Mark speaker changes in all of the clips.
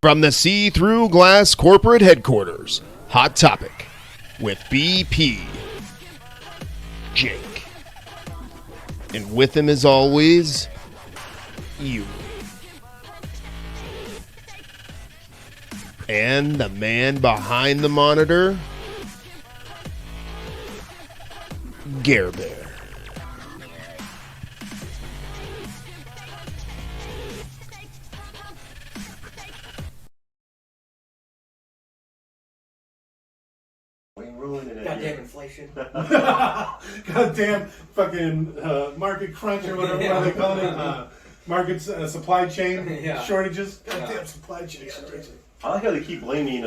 Speaker 1: From the see-through glass corporate headquarters, Hot Topic with BP, Jake. And with him as always, you. And the man behind the monitor, Gare Bear.
Speaker 2: Goddamn inflation.
Speaker 3: Goddamn fucking market crunch or whatever they call it. Market supply chain shortages. Goddamn supply chain shortages.
Speaker 4: I like how they keep blaming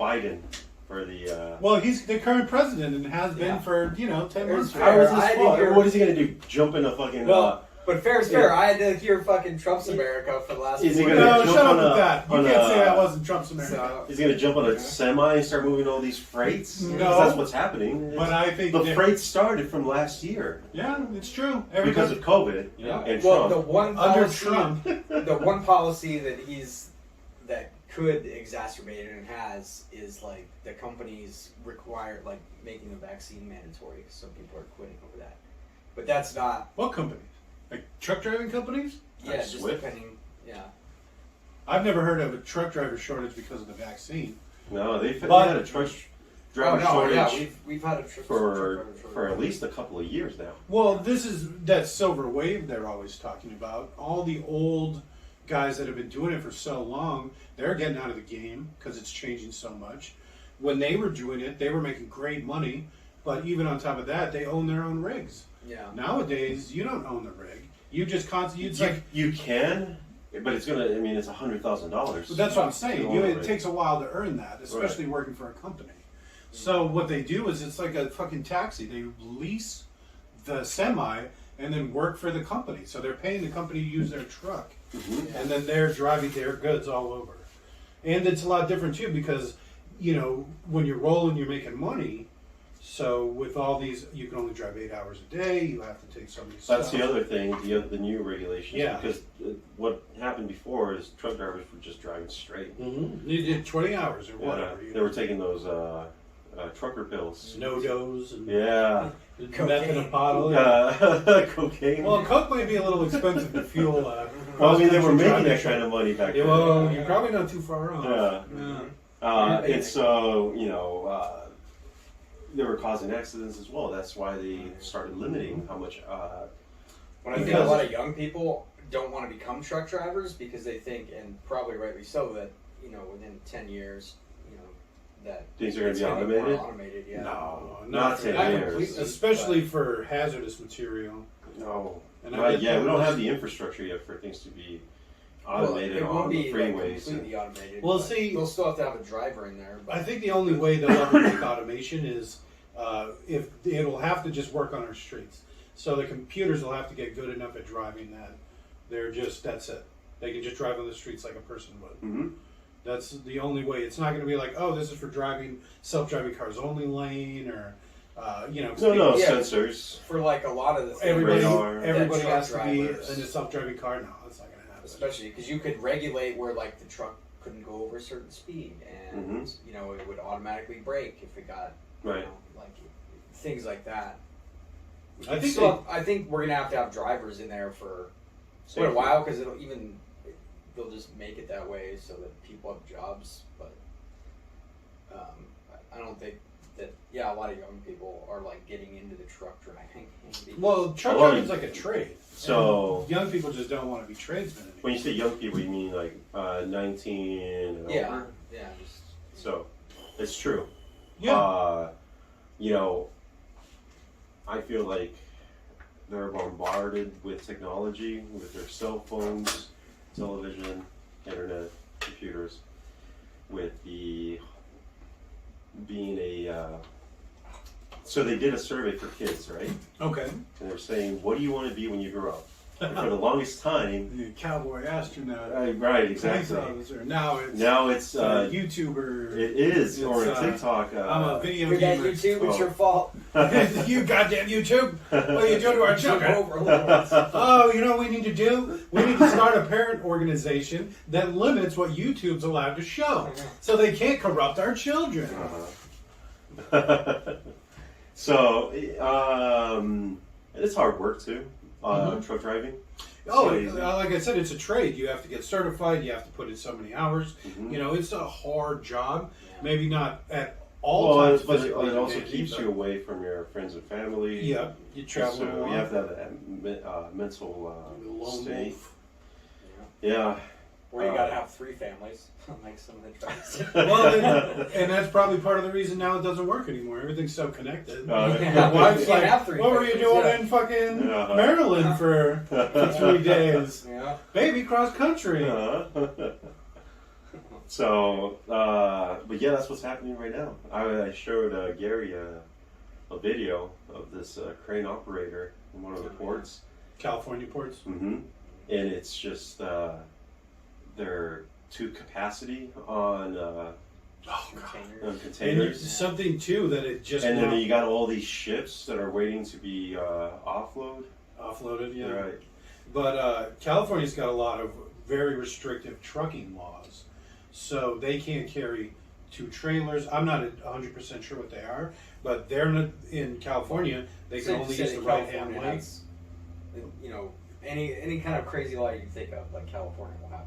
Speaker 4: Biden for the.
Speaker 3: Well, he's the current president and has been for 10 months.
Speaker 4: How is his fault? What is he gonna do? Jump in a fucking?
Speaker 2: But fair is fair. I had to hear fucking Trump's America for the last.
Speaker 3: Is he gonna shut up with that? You can't say that wasn't Trump's America.
Speaker 4: Is he gonna jump on a semi and start moving all these freights?
Speaker 3: No,
Speaker 4: that's what's happening.
Speaker 3: But I think
Speaker 4: the freight started from last year.
Speaker 3: Yeah, it's true.
Speaker 4: Because of COVID.
Speaker 2: Yeah.
Speaker 4: And
Speaker 2: well,
Speaker 4: Trump.
Speaker 2: The one policy that could exacerbate it and has is like the companies require making the vaccine mandatory. So people are quitting over that. But that's not
Speaker 3: what companies. Like truck driving companies?
Speaker 2: Yeah, just depending. Yeah.
Speaker 3: I've never heard of a truck driver shortage because of the vaccine.
Speaker 4: No, they've had a truck driver shortage.
Speaker 2: Yeah, we've had a
Speaker 4: for at least a couple of years now.
Speaker 3: Well, this is that silver wave they're always talking about. All the old guys that have been doing it for so long, they're getting out of the game because it's changing so much. When they were doing it, they were making great money, but even on top of that, they own their own rigs.
Speaker 2: Yeah.
Speaker 3: Nowadays, you don't own the rig. You just constantly.
Speaker 4: You can, but it's gonna. I mean, it's $100,000.
Speaker 3: But that's what I'm saying. It takes a while to earn that, especially working for a company. So what they do is it's like a fucking taxi. They lease the semi and then work for the company. So they're paying the company to use their truck, and then they're driving their goods all over. And it's a lot different too because when you're rolling, you're making money. So with all these, you can only drive 8 hours a day. You have to take so many.
Speaker 4: That's the other thing. The new regulations.
Speaker 3: Yeah.
Speaker 4: Because what happened before is truck drivers were just driving straight.
Speaker 3: Mm-hmm. You did 20 hours or whatever.
Speaker 4: They were taking those trucker pills.
Speaker 3: No-dos. And
Speaker 4: meth
Speaker 3: in a bottle.
Speaker 4: Cocaine.
Speaker 3: Well, Coke might be a little expensive to fuel.
Speaker 4: Well, I mean, they were making that kind of money back then.
Speaker 3: Well, you're probably not too far off.
Speaker 4: Yeah. And so, they were causing accidents as well. That's why they started limiting how much.
Speaker 2: But I think a lot of young people don't want to become truck drivers because they think, and probably rightly so, that within 10 years, that
Speaker 4: things are going to be automated.
Speaker 2: Automated, yeah.
Speaker 3: No,
Speaker 4: not 10 years.
Speaker 3: Especially for hazardous material.
Speaker 4: No,
Speaker 3: and
Speaker 4: we don't have the infrastructure yet for things to be automated on the freeways.
Speaker 2: Completely automated.
Speaker 3: Well, see,
Speaker 2: they'll still have to have a driver in there. But.
Speaker 3: I think the only way they'll ever make automation is if it'll have to just work on our streets. So the computers will have to get good enough at driving that that's it. They can just drive on the streets like a person would.
Speaker 4: Mm-hmm.
Speaker 3: That's the only way. It's not going to be like, oh, this is for driving self-driving cars only lane or.
Speaker 4: Sensors.
Speaker 2: For a lot of the things.
Speaker 3: Everybody has to be in a self-driving car. No, that's not going to happen.
Speaker 2: Especially because you could regulate where the truck couldn't go over a certain speed, and it would automatically brake if it got things like that. I think we're gonna have to have drivers in there for quite a while because they'll just make it that way so that people have jobs. But I don't think that a lot of young people are getting into the truck driving.
Speaker 3: Well, truck driving is like a trade.
Speaker 4: So
Speaker 3: young people just don't want to be tradesmen anymore.
Speaker 4: When you say young people, you mean 19 and over?
Speaker 2: Yeah.
Speaker 4: So it's true.
Speaker 3: Yeah.
Speaker 4: I feel like they're bombarded with technology, with their cell phones, television, internet, computers, with being a. So they did a survey for kids, right?
Speaker 3: Okay.
Speaker 4: And they were saying, what do you want to be when you grow up? And for the longest time,
Speaker 3: The cowboy astronaut.
Speaker 4: right, exactly.
Speaker 3: Police officer. Now it's YouTuber.
Speaker 4: It is, or
Speaker 3: It's,
Speaker 4: TikTok.
Speaker 3: I'm a video
Speaker 2: You're that
Speaker 3: gamer.
Speaker 2: YouTube, it's your fault.
Speaker 3: You goddamn YouTube! What are you doing to our children?
Speaker 2: Overlords.
Speaker 3: Oh, you know what we need to do? We need to start a parent organization that limits what YouTube's allowed to show, so they can't corrupt our children.
Speaker 4: So, and it's hard work too. Truck driving.
Speaker 3: Oh,
Speaker 4: So
Speaker 3: like I said, it's a trade. You have to get certified. You have to put in so many hours.
Speaker 4: Mhm.
Speaker 3: You know, it's a hard job.
Speaker 2: Yeah.
Speaker 3: Maybe not at all times.
Speaker 4: but
Speaker 3: physically
Speaker 4: it also
Speaker 3: demanding,
Speaker 4: keeps
Speaker 3: but-
Speaker 4: you away from your friends and family.
Speaker 3: Yeah, you travel
Speaker 4: So
Speaker 3: a lot.
Speaker 4: you have to have that mental
Speaker 3: Lone
Speaker 4: state.
Speaker 3: wolf.
Speaker 4: Yeah.
Speaker 2: Or you gotta have 3 families, like some of the tribes.
Speaker 3: Well, and that's probably part of the reason now it doesn't work anymore. Everything's so connected.
Speaker 2: Yeah.
Speaker 3: My wife's
Speaker 2: You can't
Speaker 3: like,
Speaker 2: have 3
Speaker 3: "What were you
Speaker 2: families,
Speaker 3: doing
Speaker 2: yeah.
Speaker 3: in fucking
Speaker 4: Uh-huh.
Speaker 3: Maryland for 3 days?
Speaker 2: Yeah.
Speaker 3: Baby, cross country."
Speaker 4: So, but yeah, that's what's happening right now. I showed Gary a video of this crane operator in one of the ports.
Speaker 3: California ports.
Speaker 4: Mm-hmm. And it's just their to capacity on
Speaker 3: Oh god.
Speaker 2: Containers.
Speaker 3: And
Speaker 4: containers.
Speaker 3: it's something too that it just
Speaker 4: And
Speaker 3: now
Speaker 4: then you got all these ships that are waiting to be offload.
Speaker 3: offloaded. Yeah.
Speaker 4: Right.
Speaker 3: But California's got a lot of very restrictive trucking laws, so they can't carry 2 trailers. I'm not 100% sure what they are, but they're not in California. They can only use the right hand
Speaker 2: California
Speaker 3: lane.
Speaker 2: has, you know, any kind of crazy law you can think of, like California will have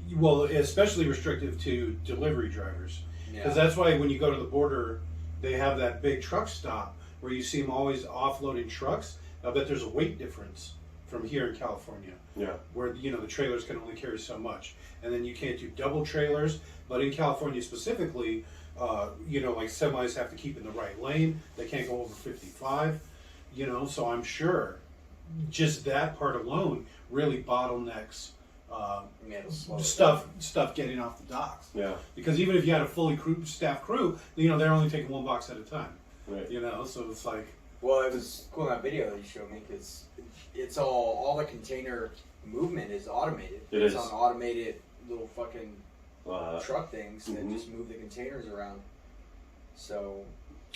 Speaker 2: it.
Speaker 3: Well, especially restrictive to delivery drivers, because
Speaker 2: Yeah.
Speaker 3: that's why when you go to the border, they have that big truck stop where you see them always offloading trucks. I bet there's a weight difference from here in California,
Speaker 4: Yeah.
Speaker 3: where the trailers can only carry so much, and then you can't do double trailers. But in California specifically, like semis have to keep in the right lane. They can't go over 55. So I'm sure just that part alone really bottlenecks
Speaker 2: Yeah, it'll slow it
Speaker 3: stuff getting off the docks.
Speaker 4: Yeah.
Speaker 3: Because even if you had a fully staffed crew, they're only taking 1 box at a time.
Speaker 4: Right.
Speaker 3: So it's like,
Speaker 2: Well, it was cool in that video that you showed me because it's all the container movement is automated.
Speaker 4: It
Speaker 2: It's
Speaker 4: is.
Speaker 2: on automated little fucking truck things that
Speaker 4: mhm.
Speaker 2: just move the containers around. So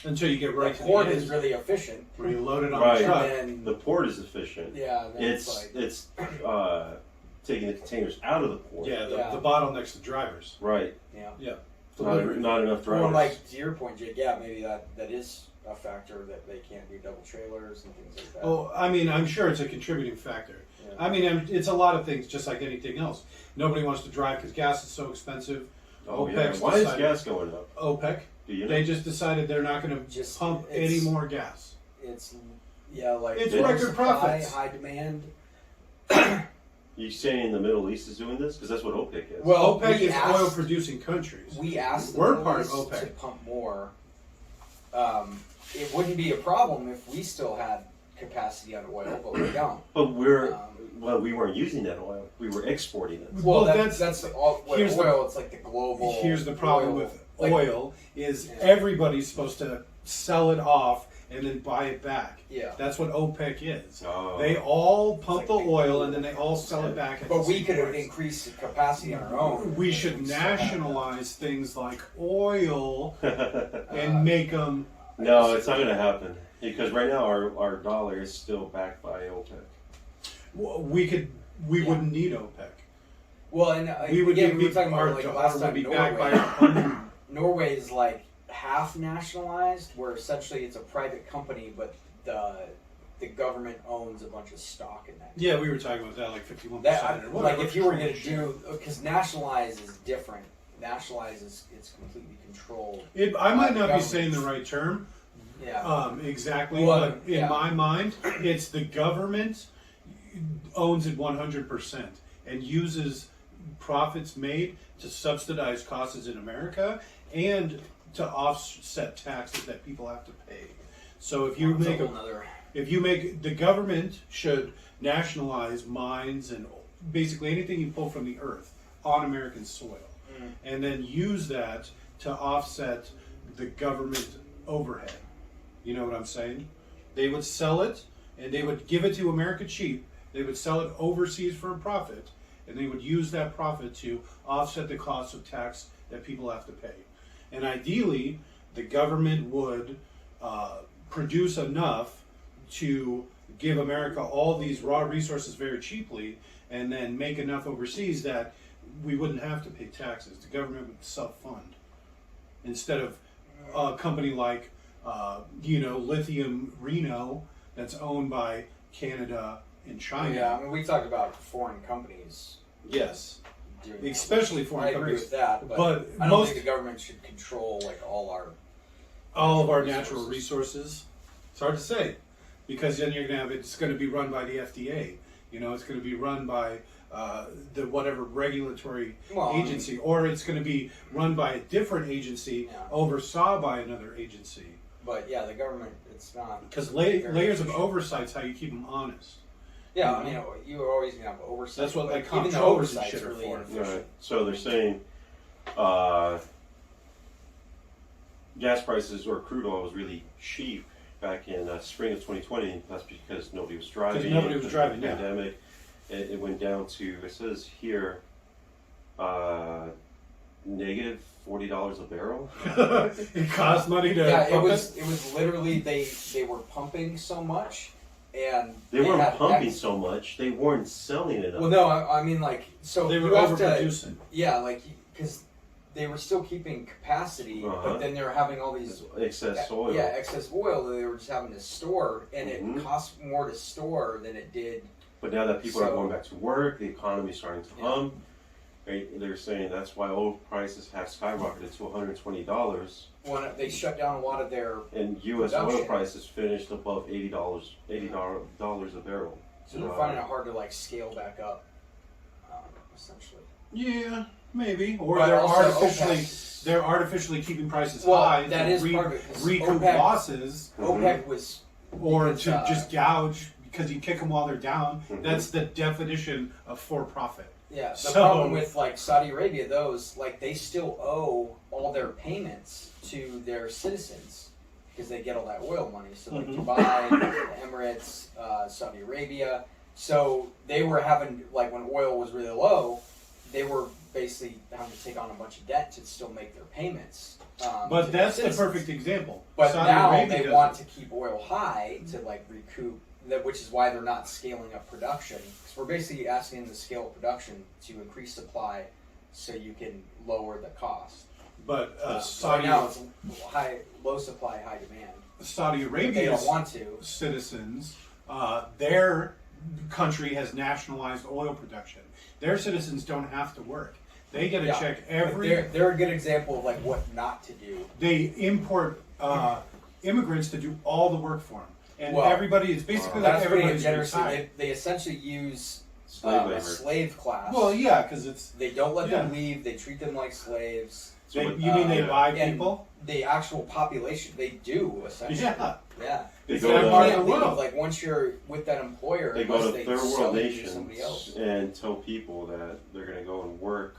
Speaker 3: until you get right
Speaker 2: the
Speaker 3: to
Speaker 2: port
Speaker 3: the
Speaker 2: is
Speaker 3: end,
Speaker 2: really efficient.
Speaker 3: where you load it on
Speaker 4: Right.
Speaker 3: the truck.
Speaker 2: And then
Speaker 4: The port is efficient.
Speaker 2: yeah, and then it's
Speaker 4: It's
Speaker 2: like
Speaker 4: taking the containers out of the port.
Speaker 3: Yeah,
Speaker 2: Yeah.
Speaker 3: the bottlenecks the drivers.
Speaker 4: Right.
Speaker 2: yeah.
Speaker 3: Yeah.
Speaker 4: Not enough drivers.
Speaker 2: Or like to your point, Jake. Yeah, maybe that is a factor that they can't do double trailers and things like that.
Speaker 3: Oh, I mean, I'm sure it's a contributing factor.
Speaker 2: Yeah.
Speaker 3: I mean, it's a lot of things, just like anything else. Nobody wants to drive because gas is so expensive.
Speaker 4: Oh yeah.
Speaker 3: OPEC's
Speaker 4: Why is
Speaker 3: decided-
Speaker 4: gas going up?
Speaker 3: OPEC,
Speaker 4: Do you know?
Speaker 3: they just decided they're not going to
Speaker 2: Just-
Speaker 3: pump
Speaker 2: it's-
Speaker 3: any more gas.
Speaker 2: It's like
Speaker 3: It's
Speaker 2: low
Speaker 3: record
Speaker 2: supply,
Speaker 3: profits.
Speaker 2: high demand.
Speaker 4: You saying the Middle East is doing this? Because that's what OPEC is.
Speaker 2: Well,
Speaker 3: OPEC
Speaker 2: we
Speaker 3: is
Speaker 2: asked-
Speaker 3: oil-producing countries.
Speaker 2: We asked the
Speaker 3: We're
Speaker 2: Middle
Speaker 3: part of
Speaker 2: East
Speaker 3: OPEC.
Speaker 2: to pump more. It wouldn't be a problem if we still had capacity on oil, but we don't.
Speaker 4: But
Speaker 2: Um,
Speaker 4: we weren't using that oil. We were exporting it.
Speaker 2: Well,
Speaker 3: Well,
Speaker 2: that's the
Speaker 3: here's the-
Speaker 2: oil. It's like the global.
Speaker 3: Here's the problem
Speaker 2: oil.
Speaker 3: with
Speaker 2: Like,
Speaker 3: oil is
Speaker 2: Yeah.
Speaker 3: everybody's supposed to sell it off and then buy it back.
Speaker 2: Yeah,
Speaker 3: That's what OPEC is.
Speaker 4: Oh.
Speaker 3: They all pump
Speaker 2: It's
Speaker 3: the
Speaker 2: like
Speaker 3: oil and then they all sell it back. At
Speaker 2: but
Speaker 3: the
Speaker 2: we
Speaker 3: same
Speaker 2: could have
Speaker 3: price.
Speaker 2: increased the capacity on our own.
Speaker 3: We should
Speaker 2: and still have that.
Speaker 3: nationalize things like oil
Speaker 2: Uh,
Speaker 3: and make them.
Speaker 4: No, it's not going to happen because right now our dollar is still backed by OPEC.
Speaker 3: We
Speaker 2: Yeah.
Speaker 3: wouldn't need OPEC.
Speaker 2: Well, and
Speaker 3: We would
Speaker 2: again,
Speaker 3: be
Speaker 2: we were talking
Speaker 3: our
Speaker 2: about like
Speaker 3: dollar
Speaker 2: last
Speaker 3: would
Speaker 2: time.
Speaker 3: be backed by
Speaker 2: Norway.
Speaker 3: our
Speaker 2: Norway is like half nationalized, where essentially it's a private company, but the government owns a bunch of stock in that.
Speaker 3: Yeah, we were talking about that, like 51%.
Speaker 2: That
Speaker 3: or
Speaker 2: like
Speaker 3: whatever.
Speaker 2: if you were going to do, because nationalize is different. Nationalize is it's completely controlled.
Speaker 3: I might not be
Speaker 2: government.
Speaker 3: saying the right term
Speaker 2: Yeah.
Speaker 3: exactly,
Speaker 2: Well,
Speaker 3: but in
Speaker 2: yeah.
Speaker 3: my mind, it's the government owns it 100% and uses profits made to subsidize costs in America and to offset taxes that people have to pay. So if you
Speaker 2: That's a
Speaker 3: make
Speaker 2: whole nother.
Speaker 3: the government should nationalize mines and basically anything you pull from the earth on American soil, and then use that to offset the government overhead. You know what I'm saying? They would sell it and they would give it to America cheap, They would sell it overseas for a profit, and they would use that profit to offset the cost of tax that people have to pay. And ideally, the government would produce enough to give America all these raw resources very cheaply, and then make enough overseas that we wouldn't have to pay taxes. The government would self-fund instead of a company like Lithium Reno that's owned by Canada and China.
Speaker 2: Yeah, I mean, we talked about foreign companies.
Speaker 3: Yes,
Speaker 2: Doing
Speaker 3: especially foreign
Speaker 2: I agree
Speaker 3: companies.
Speaker 2: with that, but I don't think the government should control like all of our
Speaker 3: natural resources. It's hard to say, because then you're gonna have it's going to be run by the FDA. It's going to be run by the whatever regulatory agency, or it's going to be run by a different agency, oversaw by another agency.
Speaker 2: But yeah, the government, it's not
Speaker 3: because layers of oversight's how you keep them honest.
Speaker 2: Yeah, I mean, you're always going to have oversight.
Speaker 3: That's what like
Speaker 2: even the oversight's really inefficient.
Speaker 4: Right. So they're saying gas prices or crude oil was really cheap back in spring of 2020. That's because nobody was driving.
Speaker 3: Because nobody was driving.
Speaker 4: The pandemic. It went down to, it says here, negative $40 a barrel.
Speaker 3: It cost money to
Speaker 2: pump
Speaker 3: it
Speaker 2: was literally they were pumping so much, and
Speaker 4: they weren't pumping so much, they weren't selling it.
Speaker 2: Well, no, I mean like so
Speaker 3: they were overproducing.
Speaker 2: Yeah, like because they were still keeping capacity, but then they were having all these
Speaker 4: excess oil.
Speaker 2: Yeah, excess oil that they were just having to store, and it cost more to store than it did.
Speaker 4: But now that people are going back to work, the economy's starting to hum. Right? They're saying that's why oil prices have skyrocketed to $120.
Speaker 2: When they shut down a lot of their
Speaker 4: and U.S. oil prices finished above $80 a barrel.
Speaker 2: So they're finding it hard to like scale back up, essentially.
Speaker 3: Yeah, maybe. Or they're artificially keeping prices high.
Speaker 2: That is part of it.
Speaker 3: Recoup losses.
Speaker 2: OPEC was,
Speaker 3: or to just gouge because you kick them while they're down. That's the definition of for profit.
Speaker 2: Yeah, the problem with like Saudi Arabia, those like they still owe all their payments to their citizens because they get all that oil money. So like Dubai, the Emirates, Saudi Arabia. So they were having like when oil was really low, they were basically having to take on a bunch of debt to still make their payments.
Speaker 3: But that's the perfect example.
Speaker 2: But
Speaker 3: Saudi
Speaker 2: now
Speaker 3: Arabia
Speaker 2: they want to keep oil high to like recoup. Which is why they're not scaling up production. Because we're basically asking them to scale up production to increase supply, so you can lower the cost.
Speaker 3: But
Speaker 2: right now it's low supply, high demand.
Speaker 3: Saudi Arabia's
Speaker 2: they don't want to.
Speaker 3: Citizens, their country has nationalized oil production. Their citizens don't have to work. They get a check every.
Speaker 2: They're a good example of like what not to do.
Speaker 3: They import immigrants to do all the work for them. And everybody is basically like everybody's
Speaker 2: retired. They essentially use slave class.
Speaker 3: Well, yeah, because
Speaker 2: they don't let them leave. They treat them like slaves.
Speaker 3: You mean they buy people?
Speaker 2: The actual population, they do essentially. Yeah.
Speaker 4: They
Speaker 2: go to leave. Like once you're with that employer,
Speaker 4: they go to third world nations and tell people that they're going to go and work.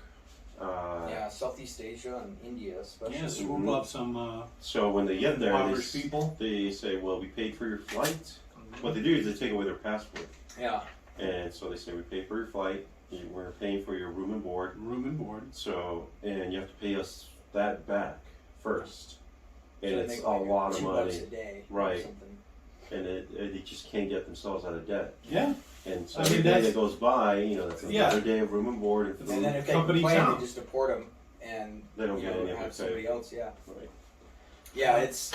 Speaker 2: Southeast Asia and India especially.
Speaker 3: Yeah, swoop up some.
Speaker 4: So when they get there, they say, "Well, we paid for your flight." What they do is they take away their passport.
Speaker 2: Yeah.
Speaker 4: And so they say, "We paid for your flight. We're paying for your room and board."
Speaker 3: Room and board.
Speaker 4: So and you have to pay us that back first, and so it's a lot of money,
Speaker 2: $2 a day,
Speaker 4: right? And they just can't get themselves out of debt.
Speaker 3: Yeah.
Speaker 4: And so every day that goes by, that's another day of room and board.
Speaker 2: And then if they complain, they just deport them, and
Speaker 4: they don't get any
Speaker 2: have somebody else. Yeah.
Speaker 4: Right.
Speaker 2: Yeah, it's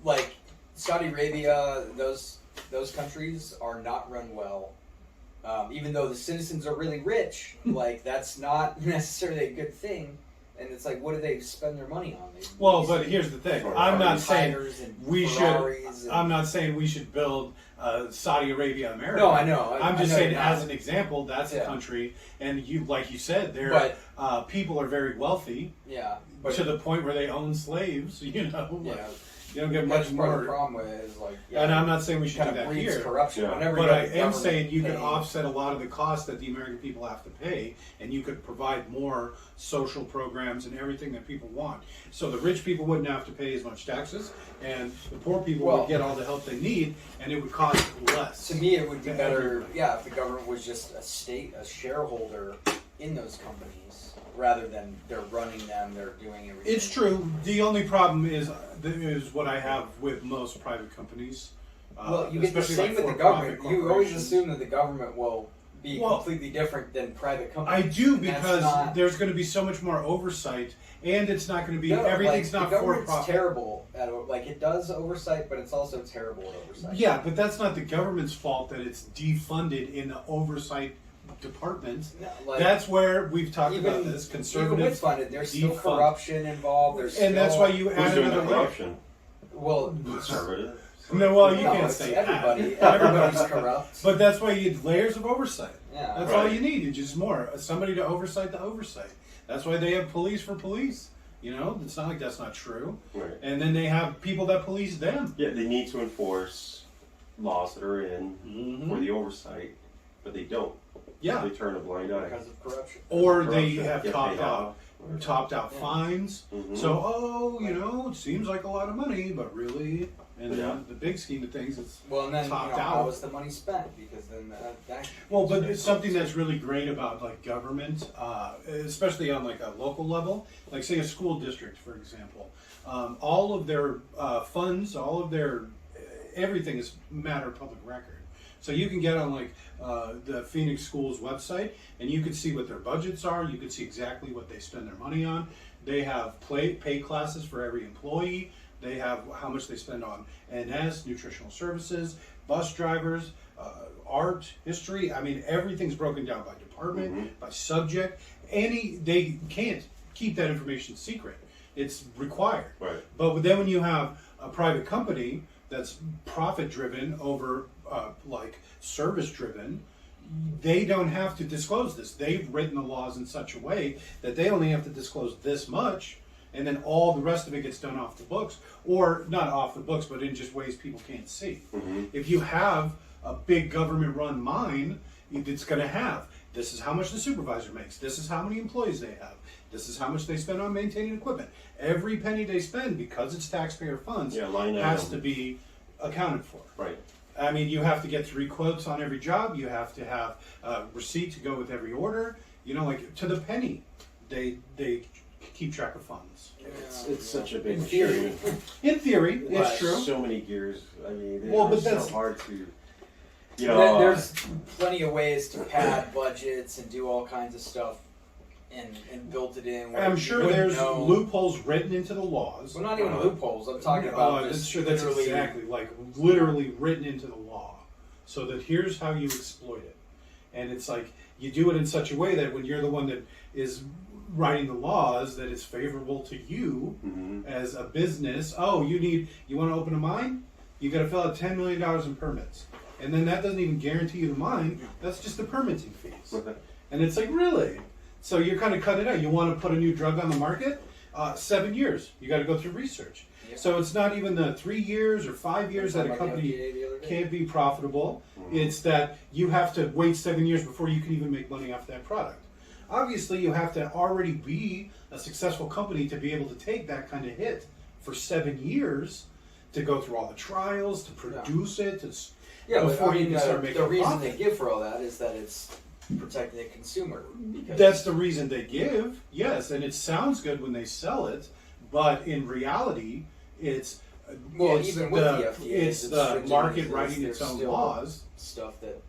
Speaker 2: like Saudi Arabia. Those countries are not run well. Even though the citizens are really rich, like that's not necessarily a good thing. And it's like, what do they spend their money on?
Speaker 3: But here's the thing: I'm not saying we should. I'm not saying we should build Saudi Arabia, America.
Speaker 2: No, I know.
Speaker 3: I'm just saying, as an example, that's a country, and like you said, their people are very wealthy.
Speaker 2: Yeah.
Speaker 3: To the point where they own slaves.
Speaker 2: Yeah.
Speaker 3: You don't get
Speaker 2: That's
Speaker 3: much
Speaker 2: part of
Speaker 3: more.
Speaker 2: the problem with it is like,
Speaker 3: And I'm not saying we should
Speaker 2: kind
Speaker 3: do
Speaker 2: of
Speaker 3: that
Speaker 2: breeds
Speaker 3: here.
Speaker 2: corruption.
Speaker 4: Yeah.
Speaker 2: Whenever
Speaker 3: But
Speaker 2: you
Speaker 3: I
Speaker 2: have the
Speaker 3: am
Speaker 2: government
Speaker 3: saying you can
Speaker 2: paying-
Speaker 3: offset a lot of the costs that the American people have to pay, and you could provide more social programs and everything that people want. So the rich people wouldn't have to pay as much taxes, and the poor people
Speaker 2: Well-
Speaker 3: would get all the help they need, and it would cost less.
Speaker 2: To me, it would be
Speaker 3: to
Speaker 2: better,
Speaker 3: everybody.
Speaker 2: if the government was just a shareholder in those companies, rather than they're running them, they're doing everything.
Speaker 3: It's true. The only problem is what I have with most private companies.
Speaker 2: Well, you get the
Speaker 3: especially
Speaker 2: same
Speaker 3: like
Speaker 2: with the
Speaker 3: for-profit
Speaker 2: government. You always
Speaker 3: corporations.
Speaker 2: assume that the government will be
Speaker 3: Well,
Speaker 2: completely different than private
Speaker 3: I
Speaker 2: companies.
Speaker 3: do
Speaker 2: And that's
Speaker 3: because
Speaker 2: not-
Speaker 3: there's going to be so much more oversight, and it's not going to be
Speaker 2: No,
Speaker 3: everything's
Speaker 2: like,
Speaker 3: not
Speaker 2: the
Speaker 3: for
Speaker 2: government's
Speaker 3: profit.
Speaker 2: terrible at it does oversight, but it's also terrible at oversight.
Speaker 3: Yeah, but that's not the government's fault that it's defunded in the oversight department.
Speaker 2: No, like,
Speaker 3: That's where we've talked
Speaker 2: even,
Speaker 3: about this.
Speaker 2: even with
Speaker 3: Conservative,
Speaker 2: funded, there's still
Speaker 3: defund.
Speaker 2: corruption involved. There's
Speaker 3: and that's
Speaker 2: still-
Speaker 3: why you
Speaker 4: Who's
Speaker 3: add
Speaker 4: doing the
Speaker 3: another layer.
Speaker 4: corruption?
Speaker 2: well,
Speaker 4: Conservative.
Speaker 3: No, well, you
Speaker 2: no,
Speaker 3: can't
Speaker 2: it's
Speaker 3: say
Speaker 2: everybody.
Speaker 3: that.
Speaker 2: Everybody's corrupt.
Speaker 3: But that's why you need layers of oversight.
Speaker 2: Yeah.
Speaker 3: That's all
Speaker 4: Right.
Speaker 3: you need. You just more somebody to oversight the oversight. That's why they have police for police. You know, it's not like that's not true.
Speaker 4: Right.
Speaker 3: And then they have people that police them.
Speaker 4: Yeah, they need to enforce laws that are in
Speaker 3: Mm-hmm.
Speaker 4: for the oversight, but they don't.
Speaker 3: Yeah.
Speaker 4: They turn a blind eye.
Speaker 2: Because of corruption.
Speaker 3: Or they
Speaker 4: Corruption,
Speaker 3: have
Speaker 4: get
Speaker 3: topped
Speaker 4: paid
Speaker 3: out
Speaker 4: off.
Speaker 3: topped out
Speaker 2: Yeah.
Speaker 3: fines.
Speaker 4: Mhm.
Speaker 3: So, it seems like a lot of money, but really, in
Speaker 4: Yeah.
Speaker 3: the big scheme of things, it's
Speaker 2: Well, and then
Speaker 3: topped
Speaker 2: how
Speaker 3: out.
Speaker 2: was the money spent? Because then that
Speaker 3: well. But it's something that's really great about like government, especially on like a local level, like say a school district, for example. All of their funds, all of their everything is matter of public record. So you can get on like the Phoenix Schools website, and you can see what their budgets are. You can see exactly what they spend their money on. They have pay classes for every employee. They have how much they spend on NS, nutritional services, bus drivers, art, history. I mean, everything's broken down by department, by subject. They can't keep that information secret. It's required.
Speaker 4: Right.
Speaker 3: But then when you have a private company that's profit driven over like service driven, they don't have to disclose this. They've written the laws in such a way that they only have to disclose this much, and then all the rest of it gets done off the books, or not off the books, but in just ways people can't see. If you have a big government run mine, it's going to have this is how much the supervisor makes, this is how many employees they have, this is how much they spend on maintaining equipment. Every penny they spend, because it's taxpayer funds,
Speaker 4: Yeah, line
Speaker 3: has
Speaker 4: item.
Speaker 3: to be accounted for.
Speaker 4: Right.
Speaker 3: I mean, you have to get 3 quotes on every job. You have to have a receipt to go with every order. Like to the penny, they keep track of funds.
Speaker 4: It's such a big
Speaker 2: In theory.
Speaker 4: machine.
Speaker 3: In theory,
Speaker 2: Right.
Speaker 3: it's true.
Speaker 4: So many gears. I mean,
Speaker 3: Well, but
Speaker 4: it's
Speaker 3: that's-
Speaker 4: so hard to.
Speaker 2: There's plenty of ways to pad budgets and do all kinds of stuff and built it in. Where
Speaker 3: I'm
Speaker 2: you
Speaker 3: sure
Speaker 2: wouldn't
Speaker 3: there's
Speaker 2: know.
Speaker 3: loopholes written into the laws.
Speaker 2: Well, not even loopholes. I'm talking about
Speaker 3: that's
Speaker 2: just
Speaker 3: sure that's
Speaker 2: literally.
Speaker 3: exactly like literally written into the law, so that here's how you exploit it, and it's like you do it in such a way that when you're the one that is writing the laws, that it's favorable to you as a business. Oh, you want to open a mine? You got to fill out $10 million in permits, and then that doesn't even guarantee you the mine. That's just the permitting fees, and it's like really. So you're kind of cutting it out. You want to put a new drug on the market? 7 years. You got to go through research.
Speaker 2: Yep.
Speaker 3: So it's not even the 3 years or 5 years that a
Speaker 2: Talking about the
Speaker 3: company
Speaker 2: FDA the other day.
Speaker 3: can't be profitable. It's that you have to wait 7 years before you can even make money off that product. Obviously, you have to already be a successful company to be able to take that kind of hit for 7 years to go through all the trials, to produce it,
Speaker 2: Yeah, but
Speaker 3: before
Speaker 2: I
Speaker 3: you
Speaker 2: mean,
Speaker 3: can start making
Speaker 2: the
Speaker 3: a
Speaker 2: reason
Speaker 3: profit.
Speaker 2: they give for all that is that it's protecting the consumer. Because
Speaker 3: That's the reason they give, yes, and it sounds good when they sell it, but in reality, it's
Speaker 2: even with the FDA,
Speaker 3: it's
Speaker 2: as
Speaker 3: the
Speaker 2: stringent
Speaker 3: market
Speaker 2: as it is,
Speaker 3: writing its
Speaker 2: there's
Speaker 3: own
Speaker 2: still
Speaker 3: laws.
Speaker 2: stuff that.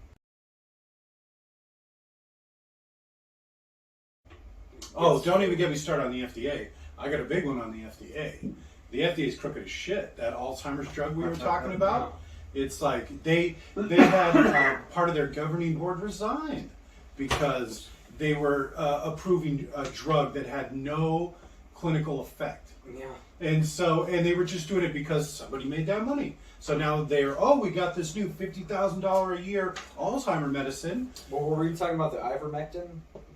Speaker 3: Oh, don't even get me started on the FDA. I got a big one on the FDA. The FDA is crooked as shit. That Alzheimer's drug we were talking about, it's like they had part of their governing board resign because they were approving a drug that had no clinical effect.
Speaker 2: Yeah.
Speaker 3: And they were just doing it because somebody made that money. So now we got this new $50,000 a year Alzheimer medicine.
Speaker 2: Well, were you talking about the Ivermectin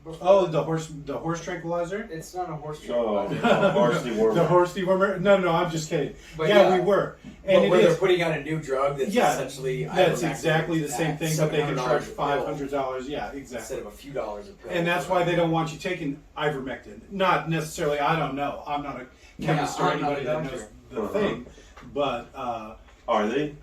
Speaker 2: before.
Speaker 3: Oh, the horse tranquilizer.
Speaker 2: It's not a horse
Speaker 4: Oh,
Speaker 2: tranquilizer.
Speaker 4: horse dewormer.
Speaker 3: The horse dewormer. No, I'm just kidding.
Speaker 2: But
Speaker 3: yeah, we were. And
Speaker 2: but
Speaker 3: it
Speaker 2: where
Speaker 3: is.
Speaker 2: they're putting out a new drug that's essentially
Speaker 3: That's
Speaker 2: ivermectin
Speaker 3: exactly the same
Speaker 2: at
Speaker 3: thing, but they can charge
Speaker 2: $700
Speaker 3: $500. Yeah, exactly.
Speaker 2: instead of a few dollars a pill.
Speaker 3: And that's why they don't want you taking ivermectin. Not necessarily. I don't know. I'm not a chemist or
Speaker 2: I'm not a
Speaker 3: anybody that
Speaker 2: doctor.
Speaker 3: knows the thing, but
Speaker 4: Are they?